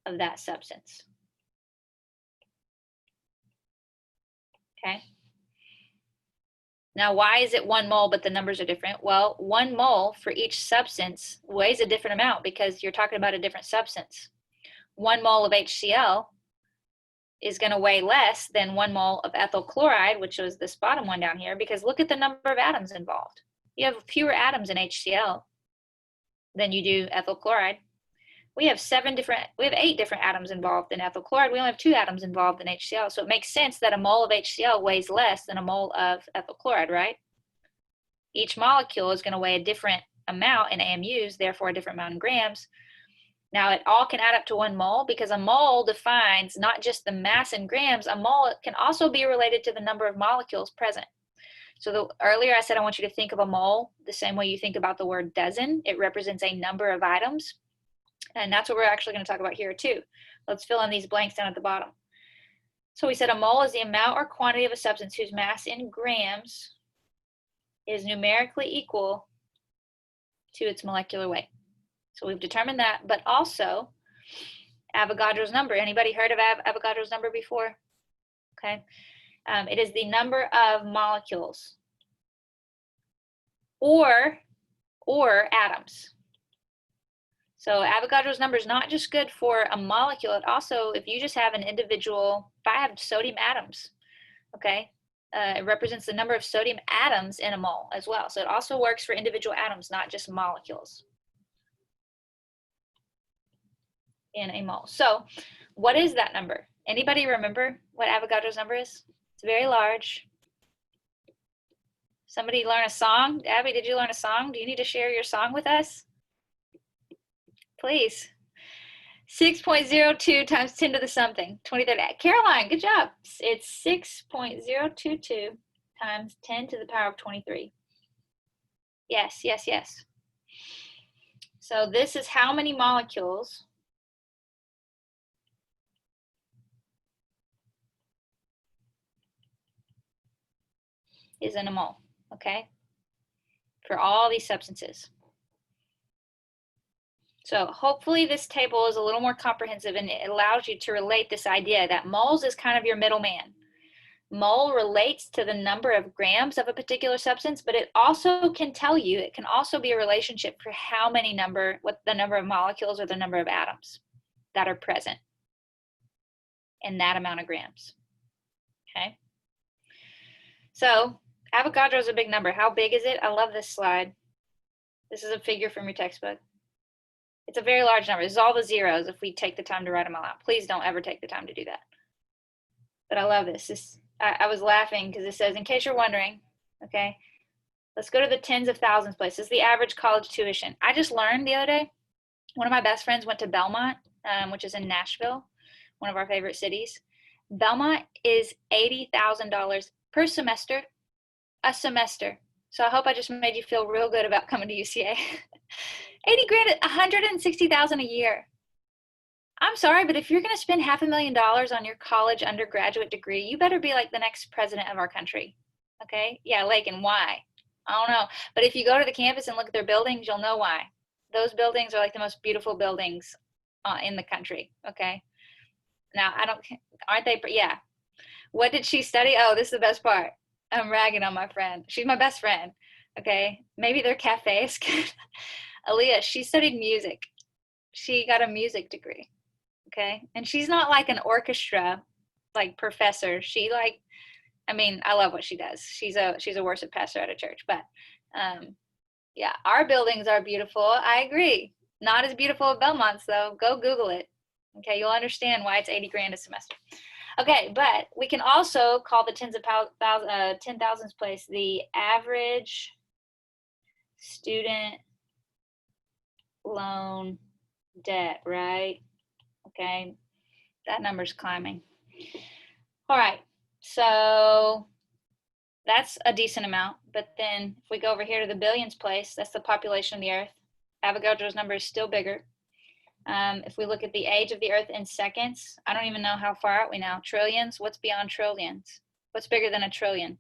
of that substance. Okay. Now, why is it 1 mole, but the numbers are different? Well, 1 mole for each substance weighs a different amount because you're talking about a different substance. 1 mole of HCl is going to weigh less than 1 mole of ethyl chloride, which was this bottom one down here, because look at the number of atoms involved. You have fewer atoms in HCl than you do ethyl chloride. we have 8 different atoms involved in ethyl chloride. We only have 2 atoms involved in HCl. So it makes sense that a mole of HCl weighs less than a mole of ethyl chloride, right? Each molecule is going to weigh a different amount in AMUs, therefore a different amount in grams. Now it all can add up to 1 mole because a mole defines not just the mass in grams, a mole can also be related to the number of molecules present. So earlier I said I want you to think of a mole the same way you think about the word dozen. It represents a number of items. And that's what we're actually going to talk about here too. Let's fill in these blanks down at the bottom. So we said a mole is the amount or quantity of a substance whose mass in grams is numerically equal to its molecular weight. So we've determined that, but also Avogadro's number. Anybody heard of Avogadro's number before? Okay. It is the number of molecules or atoms. So Avogadro's number is not just good for a molecule. It also, if you just have an individual 5 sodium atoms, okay, it represents the number of sodium atoms in a mole as well. So it also works for individual atoms, not just molecules in a mole. So what is that number? Anybody remember what Avogadro's number is? It's very large. Somebody learn a song? Abby, did you learn a song? Do you need to share your song with us? Please. 6.02 times 10 to the something, 23rd. Caroline, good job. It's 6.022 times 10 to the power of 23. Yes, yes, yes. So this is how many molecules is in a mole, okay? For all these substances. So hopefully this table is a little more comprehensive and it allows you to relate this idea that moles is kind of your middleman. Mole relates to the number of grams of a particular substance, but it also can tell you, it can also be a relationship for how many what the number of molecules or the number of atoms that are present in that amount of grams, okay? So Avogadro is a big number. How big is it? I love this slide. This is a figure from your textbook. It's a very large number. This is all the zeros if we take the time to write them all out. Please don't ever take the time to do that. But I love this. I was laughing because it says, in case you're wondering, okay, let's go to the tens of thousands place. This is the average college tuition. I just learned the other day, one of my best friends went to Belmont, which is in Nashville, one of our favorite cities. Belmont is $80,000 per semester, a semester. So I hope I just made you feel real good about coming to UCA. 80 grand, 160,000 a year. I'm sorry, but if you're going to spend $500,000 on your college undergraduate degree, you better be like the next president of our country. Okay? Yeah, Lakin, why? I don't know. But if you go to the campus and look at their buildings, you'll know why. Those buildings are like the most beautiful buildings in the country. Okay? Now, aren't they? Yeah. What did she study? Oh, this is the best part. I'm ragging on my friend. She's my best friend. Okay? Maybe their cafe is good. Aaliyah, she studied music. She got a music degree. Okay? And she's not like an orchestra like professor. She I love what she does. She's a worship pastor at a church, but yeah, our buildings are beautiful. I agree. Not as beautiful as Belmont's though. Go Google it. Okay, you'll understand why it's 80 grand a semester. Okay, but we can also call the tens of ten thousands place the average student loan debt, right? Okay, that number's climbing. All right, so that's a decent amount, but then if we go over here to the billions place, that's the population of the earth. Avogadro's number is still bigger. If we look at the age of the earth in seconds, I don't even know how far out we now. Trillions, what's beyond trillions? What's bigger than a trillion?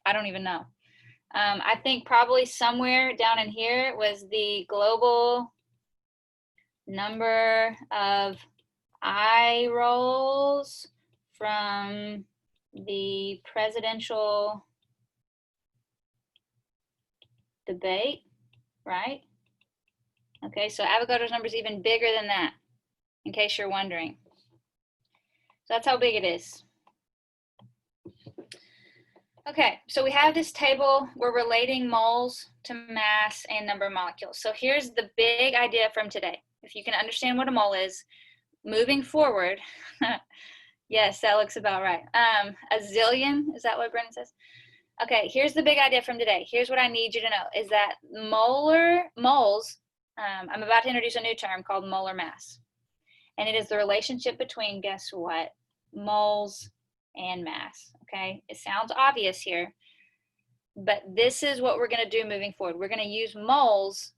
I don't even know. I think probably somewhere down in here was the global number of eye rolls from the presidential debate, right? Okay, so Avogadro's number is even bigger than that, in case you're wondering. So that's how big it is. Okay, so we have this table. We're relating moles to mass and number of molecules. So here's the big idea from today. if you can understand what a mole is, moving forward, yes, that looks about right. A zillion, is that what Brennan says? Okay, here's the big idea from today. Here's what I need you to know is that moles, I'm about to introduce a new term called molar mass. And it is the relationship between, guess what, moles and mass, okay? It sounds obvious here, but this is what we're going to do moving forward. We're going to use moles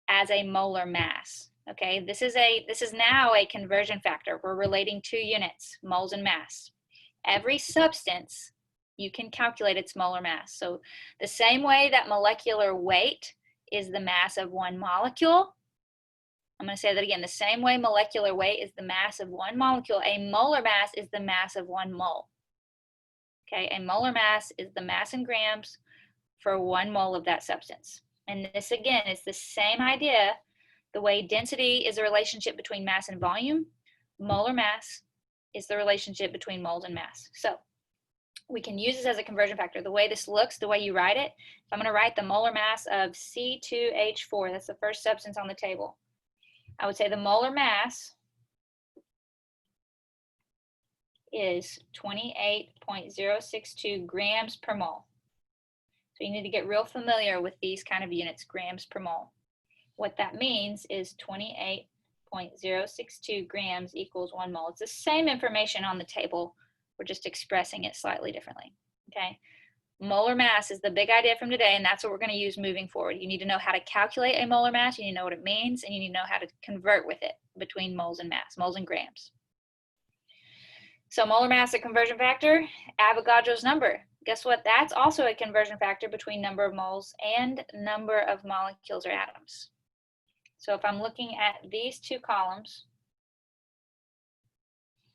as a molar mass, okay? This is now a conversion factor. We're relating two units, moles and mass. Every substance, you can calculate its molar mass. So the same way that molecular weight is the mass of one molecule, I'm going to say that again, the same way molecular weight is the mass of one molecule, a molar mass is the mass of one mole. Okay, a molar mass is the mass in grams for 1 mole of that substance. And this again is the same idea. The way density is a relationship between mass and volume, molar mass is the relationship between moles and mass. So we can use this as a conversion factor. The way this looks, the way you write it, if I'm going to write the molar mass of C2H4, that's the first substance on the table, I would say the molar mass is 28.062 grams per mole. So you need to get real familiar with these kind of units, grams per mole. What that means is 28.062 grams equals 1 mole. It's the same information on the table. We're just expressing it slightly differently, okay? Molar mass is the big idea from today, and that's what we're going to use moving forward. You need to know how to calculate a molar mass, you need to know what it means, and you need to know how to convert with it between moles and mass, moles and grams. So molar mass, a conversion factor, Avogadro's number. Guess what? That's also a conversion factor between number of moles and number of molecules or atoms. So if I'm looking at these two columns,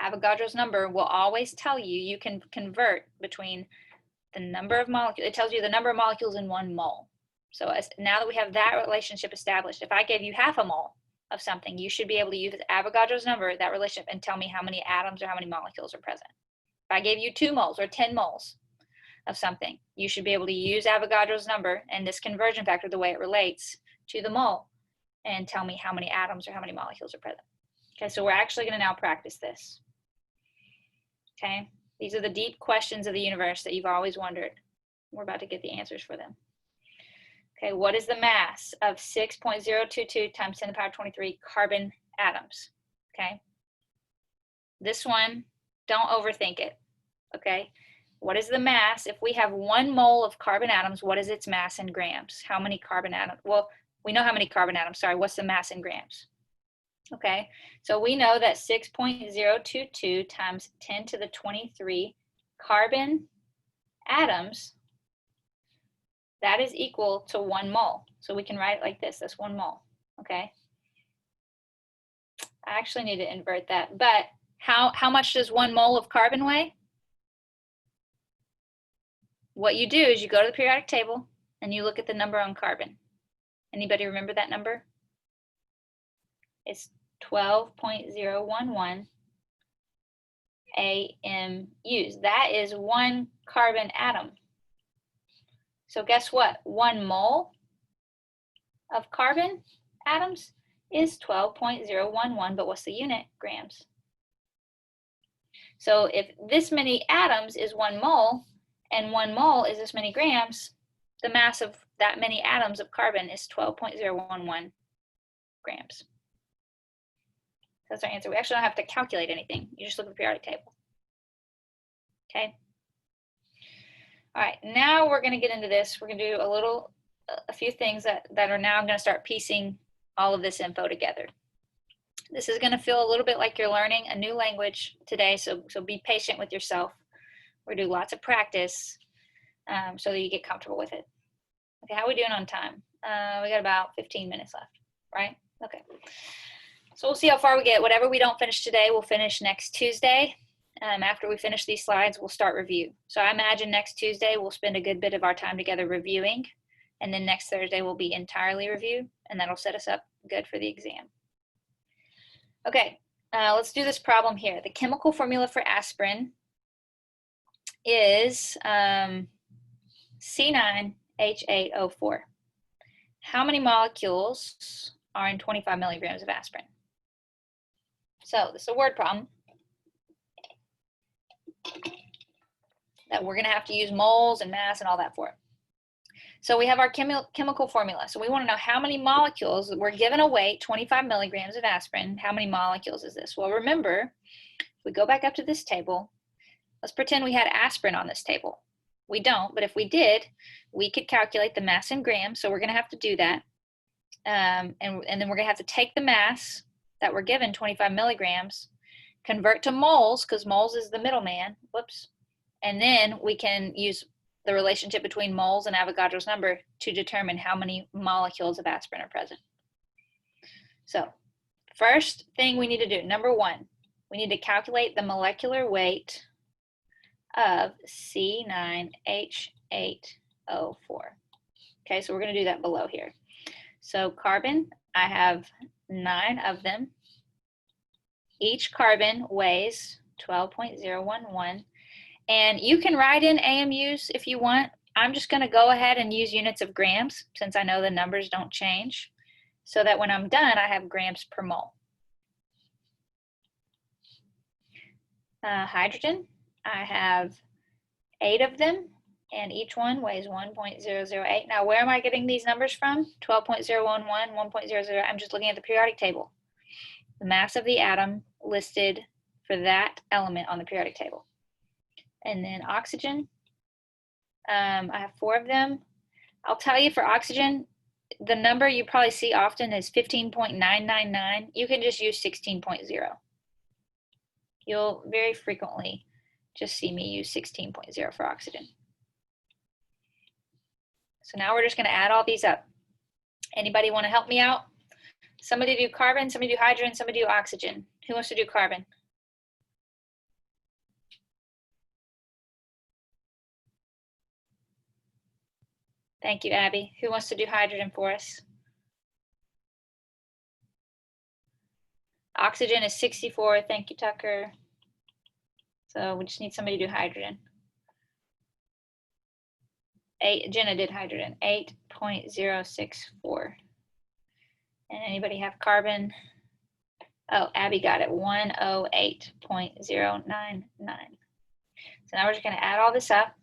Avogadro's number will always tell you, you can convert between the number of molecules, it tells you the number of molecules in 1 mole. So now that we have that relationship established, if I gave you half a mole of something, you should be able to use Avogadro's number, that relationship, and tell me how many atoms or how many molecules are present. If I gave you 2 moles or 10 moles of something, you should be able to use Avogadro's number and this conversion factor, the way it relates to the mole, and tell me how many atoms or how many molecules are present. Okay, so we're actually going to now practice this. Okay, these are the deep questions of the universe that you've always wondered. We're about to get the answers for them. Okay, what is the mass of 6.022 times 10 to the power 23 carbon atoms? Okay, this one, don't overthink it. Okay, what is the mass? If we have 1 mole of carbon atoms, what is its mass in grams? How many carbon atoms? Well, we know how many carbon atoms, sorry, what's the mass in grams? Okay, so we know that 6.022 times 10 to the 23 carbon atoms, that is equal to 1 mole. So we can write it like this, that's 1 mole, okay? I actually need to invert that, but how much does 1 mole of carbon weigh? What you do is you go to the periodic table and you look at the number on carbon. Anybody remember that number? It's 12.011 AMUs. That is 1 carbon atom. So guess what? 1 mole of carbon atoms is 12.011, but what's the unit? Grams. So if this many atoms is 1 mole, and 1 mole is this many grams, the mass of that many atoms of carbon is 12.011 grams. That's our answer. We actually don't have to calculate anything. You just look at the periodic table. Okay. All right, now we're going to get into this. We're going to do a few things that are now going to start piecing all of this info together. This is going to feel a little bit like you're learning a new language today, so be patient with yourself. We're going to do lots of practice so that you get comfortable with it. Okay, how are we doing on time? We got about 15 minutes left, right? Okay. So we'll see how far we get. Whatever we don't finish today, we'll finish next Tuesday. After we finish these slides, we'll start review. So I imagine next Tuesday, we'll spend a good bit of our time together reviewing. And then next Thursday will be entirely review, and that'll set us up good for the exam. Okay, let's do this problem here. The chemical formula for aspirin is C9H8O4. How many molecules are in 25 milligrams of aspirin? So this is a word problem that we're going to have to use moles and mass and all that for. So we have our chemical formula. So we want to know how many molecules. We're given a weight, 25 milligrams of aspirin. How many molecules is this? Well, remember, if we go back up to this table, let's pretend we had aspirin on this table. We don't, but if we did, we could calculate the mass in grams. So we're going to have to do that. And then we're going to have to take the mass that we're given, 25 milligrams, convert to moles, because moles is the middleman. Whoops. And then we can use the relationship between moles and Avogadro's number to determine how many molecules of aspirin are present. So first thing we need to do, number one, we need to calculate the molecular weight of C9H8O4. Okay, so we're going to do that below here. So carbon, I have 9 of them. Each carbon weighs 12.011. And you can write in AMUs if you want. I'm just going to go ahead and use units of grams since I know the numbers don't change, so that when I'm done, I have grams per mole. Hydrogen, I have 8 of them, and each one weighs 1.008. Now, where am I getting these numbers from? 12.011, 1.00. I'm just looking at the periodic table. The mass of the atom listed for that element on the periodic table. And then oxygen, I have 4 of them. I'll tell you, for oxygen, the number you probably see often is 15.999. You can just use 16.0. You'll very frequently just see me use 16.0 for oxygen. So now we're just going to add all these up. Anybody want to help me out? Somebody do carbon, somebody do hydrogen, somebody do oxygen. Who wants to do carbon? Thank you, Abby. Who wants to do hydrogen for us? Oxygen is 64. Thank you, Tucker. So we just need somebody to do hydrogen. Jenna did hydrogen, 8.064. And anybody have carbon? Oh, Abby got it, 108.099. So now we're just going to add all this up.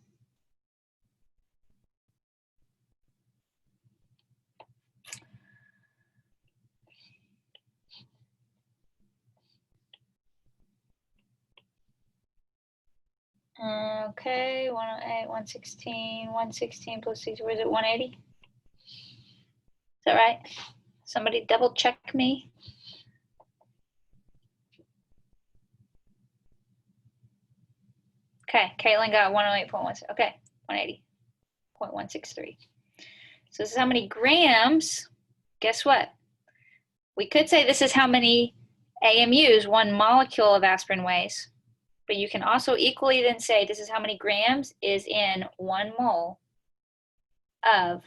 Okay, 108, 116, 116 plus 60, where is it, 180? Is that right? Somebody double check me. Okay, Caitlin got 108.1, okay, 180.163. So this is how many grams. Guess what? We could say this is how many AMUs one molecule of aspirin weighs. But you can also equally then say this is how many grams is in 1 mole of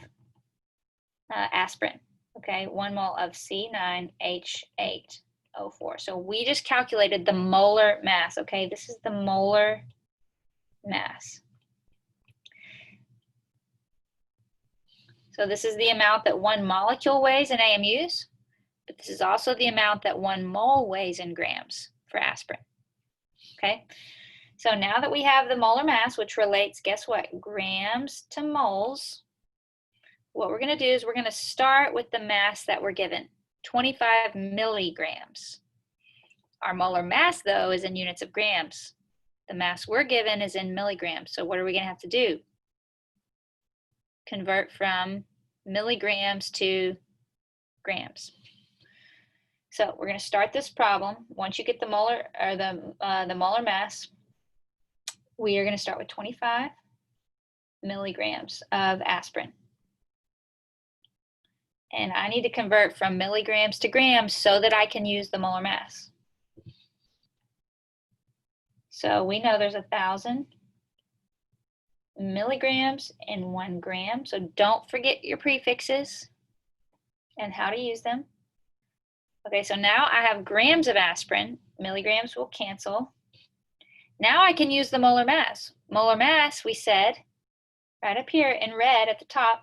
aspirin. Okay, 1 mole of C9H8O4. So we just calculated the molar mass. Okay, this is the molar mass. So this is the amount that 1 molecule weighs in AMUs, but this is also the amount that 1 mole weighs in grams for aspirin. Okay, so now that we have the molar mass, which relates, guess what, grams to moles, what we're going to do is we're going to start with the mass that we're given, 25 milligrams. Our molar mass, though, is in units of grams. The mass we're given is in milligrams. So what are we going to have to do? Convert from milligrams to grams. So we're going to start this problem. Once you get the molar or the molar mass, we are going to start with 25 milligrams of aspirin. And I need to convert from milligrams to grams so that I can use the molar mass. So we know there's 1,000 milligrams in 1 gram. So don't forget your prefixes and how to use them. Okay, so now I have grams of aspirin. Milligrams will cancel. Now I can use the molar mass. Molar mass, we said, right up here in red at the top,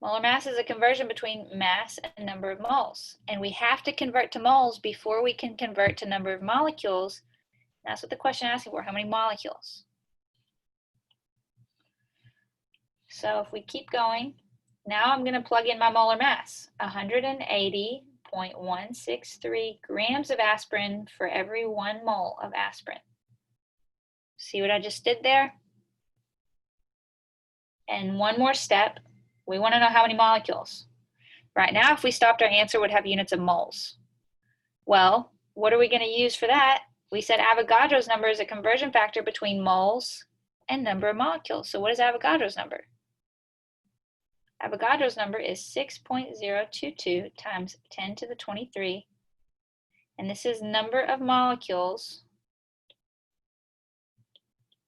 Molar mass is a conversion between mass and number of moles. And we have to convert to moles before we can convert to number of molecules. That's what the question is asking for, how many molecules? So if we keep going, now I'm going to plug in my molar mass, 180.163 grams of aspirin for every 1 mole of aspirin. See what I just did there? And one more step, we want to know how many molecules. Right now, if we stopped, our answer would have units of moles. Well, what are we going to use for that? We said Avogadro's number is a conversion factor between moles and number of molecules. So what is Avogadro's number? Avogadro's number is 6.022 times 10 to the 23. And this is number of molecules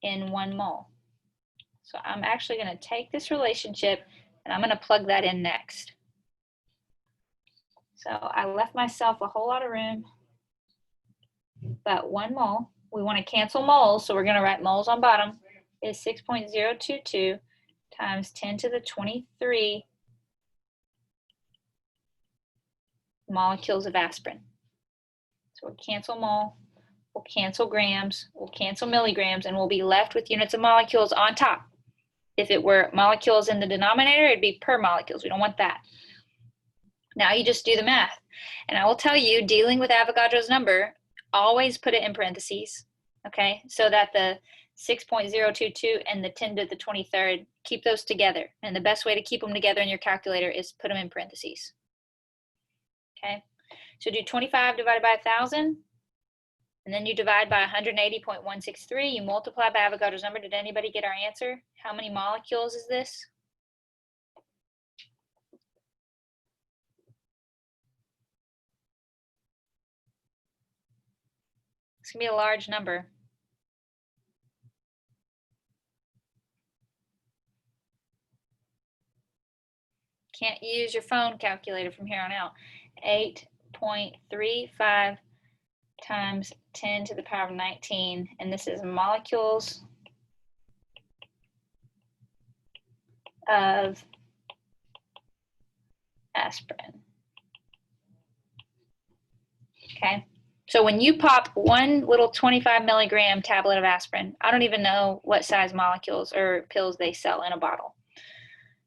in 1 mole. So I'm actually going to take this relationship and I'm going to plug that in next. So I left myself a whole lot of room. But 1 mole, we want to cancel moles, so we're going to write moles on bottom, is 6.022 times 10 to the 23 molecules of aspirin. So we'll cancel mole, we'll cancel grams, we'll cancel milligrams, and we'll be left with units of molecules on top. If it were molecules in the denominator, it'd be per molecules. We don't want that. Now you just do the math. And I will tell you, dealing with Avogadro's number, always put it in parentheses, okay? So that the 6.022 and the 10 to the 23rd, keep those together. And the best way to keep them together in your calculator is put them in parentheses, okay? So do 25 divided by 1,000, and then you divide by 180.163. You multiply by Avogadro's number. Did anybody get our answer? How many molecules is this? It's going to be a large number. Can't use your phone calculator from here on out. 8.35 times 10 to the power of 19, and this is molecules of aspirin. Okay, so when you pop one little 25 milligram tablet of aspirin, I don't even know what size molecules or pills they sell in a bottle.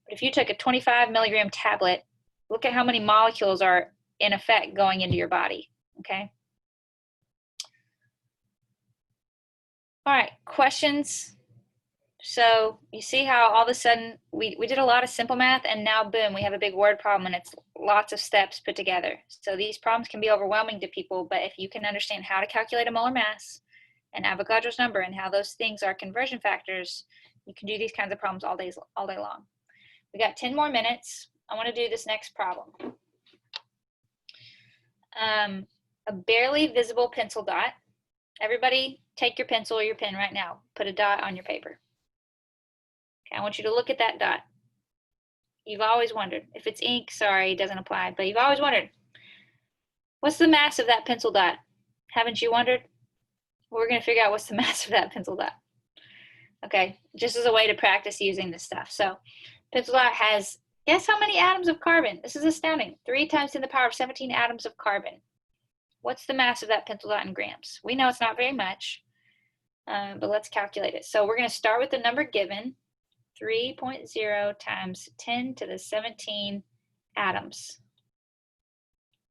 But if you took a 25 milligram tablet, look at how many molecules are in effect going into your body, okay? All right, questions? So you see how all of a sudden we did a lot of simple math, and now boom, we have a big word problem, and it's lots of steps put together. So these problems can be overwhelming to people, but if you can understand how to calculate a molar mass and Avogadro's number and how those things are conversion factors, you can do these kinds of problems all day long. We got 10 more minutes. I want to do this next problem. A barely visible pencil dot. Everybody take your pencil or your pen right now. Put a dot on your paper. Okay, I want you to look at that dot. You've always wondered. If it's ink, sorry, it doesn't apply, but you've always wondered, what's the mass of that pencil dot? Haven't you wondered? We're going to figure out what's the mass of that pencil dot. Okay, just as a way to practice using this stuff. So pencil dot has, guess how many atoms of carbon? This is astounding. 3 times 10 to the power of 17 atoms of carbon. What's the mass of that pencil dot in grams? We know it's not very much, but let's calculate it. So we're going to start with the number given, 3.0 times 10 to the 17 atoms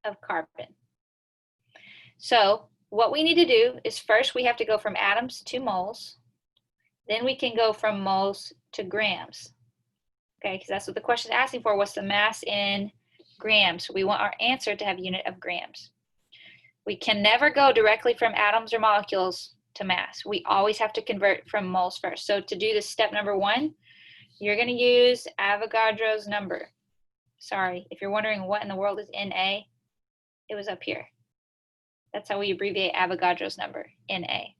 of carbon. So what we need to do is first we have to go from atoms to moles. Then we can go from moles to grams. Okay, because that's what the question is asking for. What's the mass in grams? We want our answer to have unit of grams. We can never go directly from atoms or molecules to mass. We always have to convert from moles first. So to do this step number 1, you're going to use Avogadro's number. Sorry, if you're wondering what in the world is NA, it was up here. That's how we abbreviate Avogadro's number, NA. I'm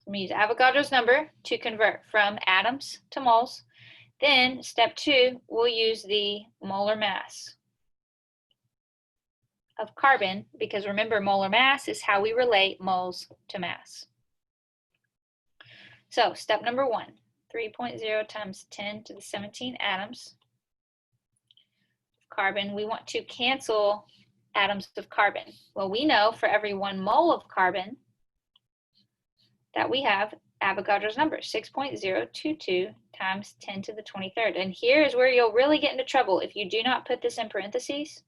going to use Avogadro's number to convert from atoms to moles. Then step 2, we'll use the molar mass of carbon, because remember, molar mass is how we relate moles to mass. So step number 1, 3.0 times 10 to the 17 atoms carbon, we want to cancel atoms of carbon. Well, we know for every 1 mole of carbon that we have Avogadro's number, 6.022 times 10 to the 23rd. And here is where you'll really get into trouble if you do not put this in parentheses.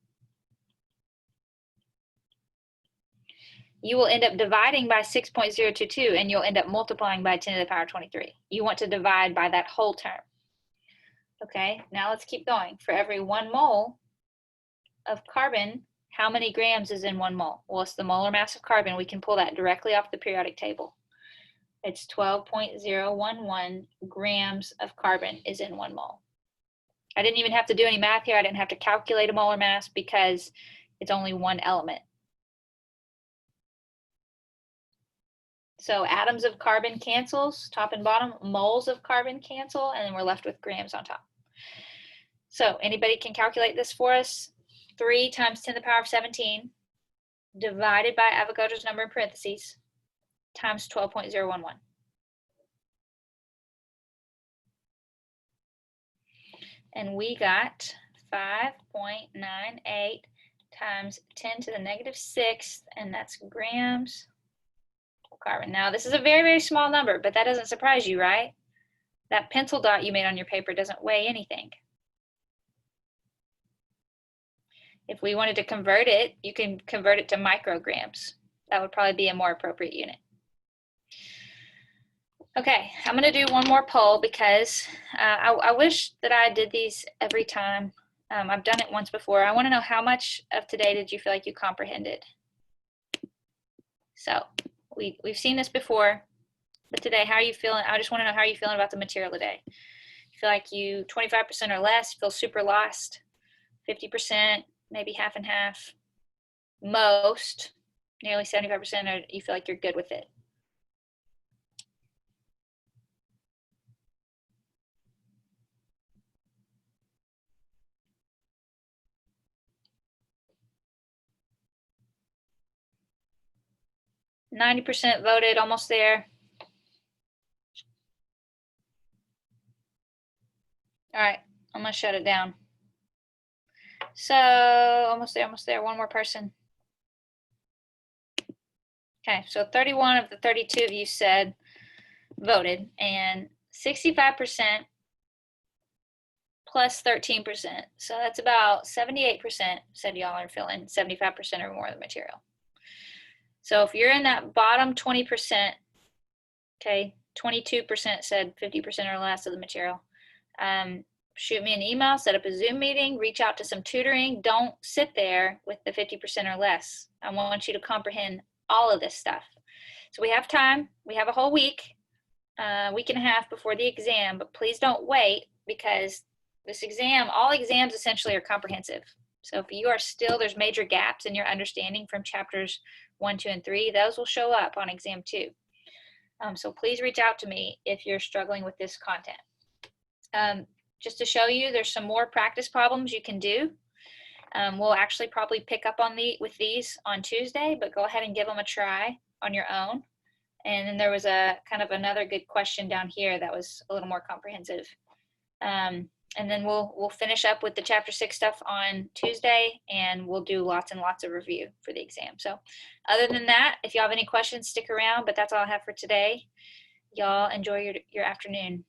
You will end up dividing by 6.022 and you'll end up multiplying by 10 to the power 23. You want to divide by that whole term. Okay, now let's keep going. For every 1 mole of carbon, how many grams is in 1 mole? Well, it's the molar mass of carbon. We can pull that directly off the periodic table. It's 12.011 grams of carbon is in 1 mole. I didn't even have to do any math here. I didn't have to calculate a molar mass because it's only one element. So atoms of carbon cancels, top and bottom, moles of carbon cancel, and then we're left with grams on top. So anybody can calculate this for us? 3 times 10 to the power of 17 divided by Avogadro's number in parentheses times 12.011. And we got 5.98 times 10 to the negative 6th, and that's grams of carbon. Now, this is a very, very small number, but that doesn't surprise you, right? That pencil dot you made on your paper doesn't weigh anything. If we wanted to convert it, you can convert it to micrograms. That would probably be a more appropriate unit. Okay, I'm going to do one more poll because I wish that I did these every time. I've done it once before. I want to know how much of today did you feel like you comprehended? So we've seen this before, but today, how are you feeling? I just want to know how are you feeling about the material today. You feel like you 25% or less, feel super lost, 50%, maybe half and half, most, nearly 75%, or you feel like you're good with it? %, voted, almost there. All right, I'm gonna shut it down. So almost there, one more person. Okay, so 31 of the 32 of you said voted, and 65% plus 13%. So that's about 78% said y'all are feeling 75% or more of the material. So if you're in that bottom 20%, okay, 22% said 50% or less of the material. Shoot me an email, set up a Zoom meeting, reach out to some tutoring. Don't sit there with the 50% or less. I want you to comprehend all of this stuff. So we have time. We have a whole week, week and a half before the exam, but please don't wait because this exam, all exams essentially are comprehensive. So if you are still, there's major gaps in your understanding from chapters 1, 2, and 3, those will show up on exam 2. So please reach out to me if you're struggling with this content. Just to show you, there's some more practice problems you can do. We'll actually probably pick up on with these on Tuesday, but go ahead and give them a try on your own. And then there was a kind of another good question down here that was a little more comprehensive. And then we'll finish up with the chapter 6 stuff on Tuesday, and we'll do lots and lots of review for the exam. So other than that, if y'all have any questions, stick around, but that's all I have for today. Y'all enjoy your afternoon.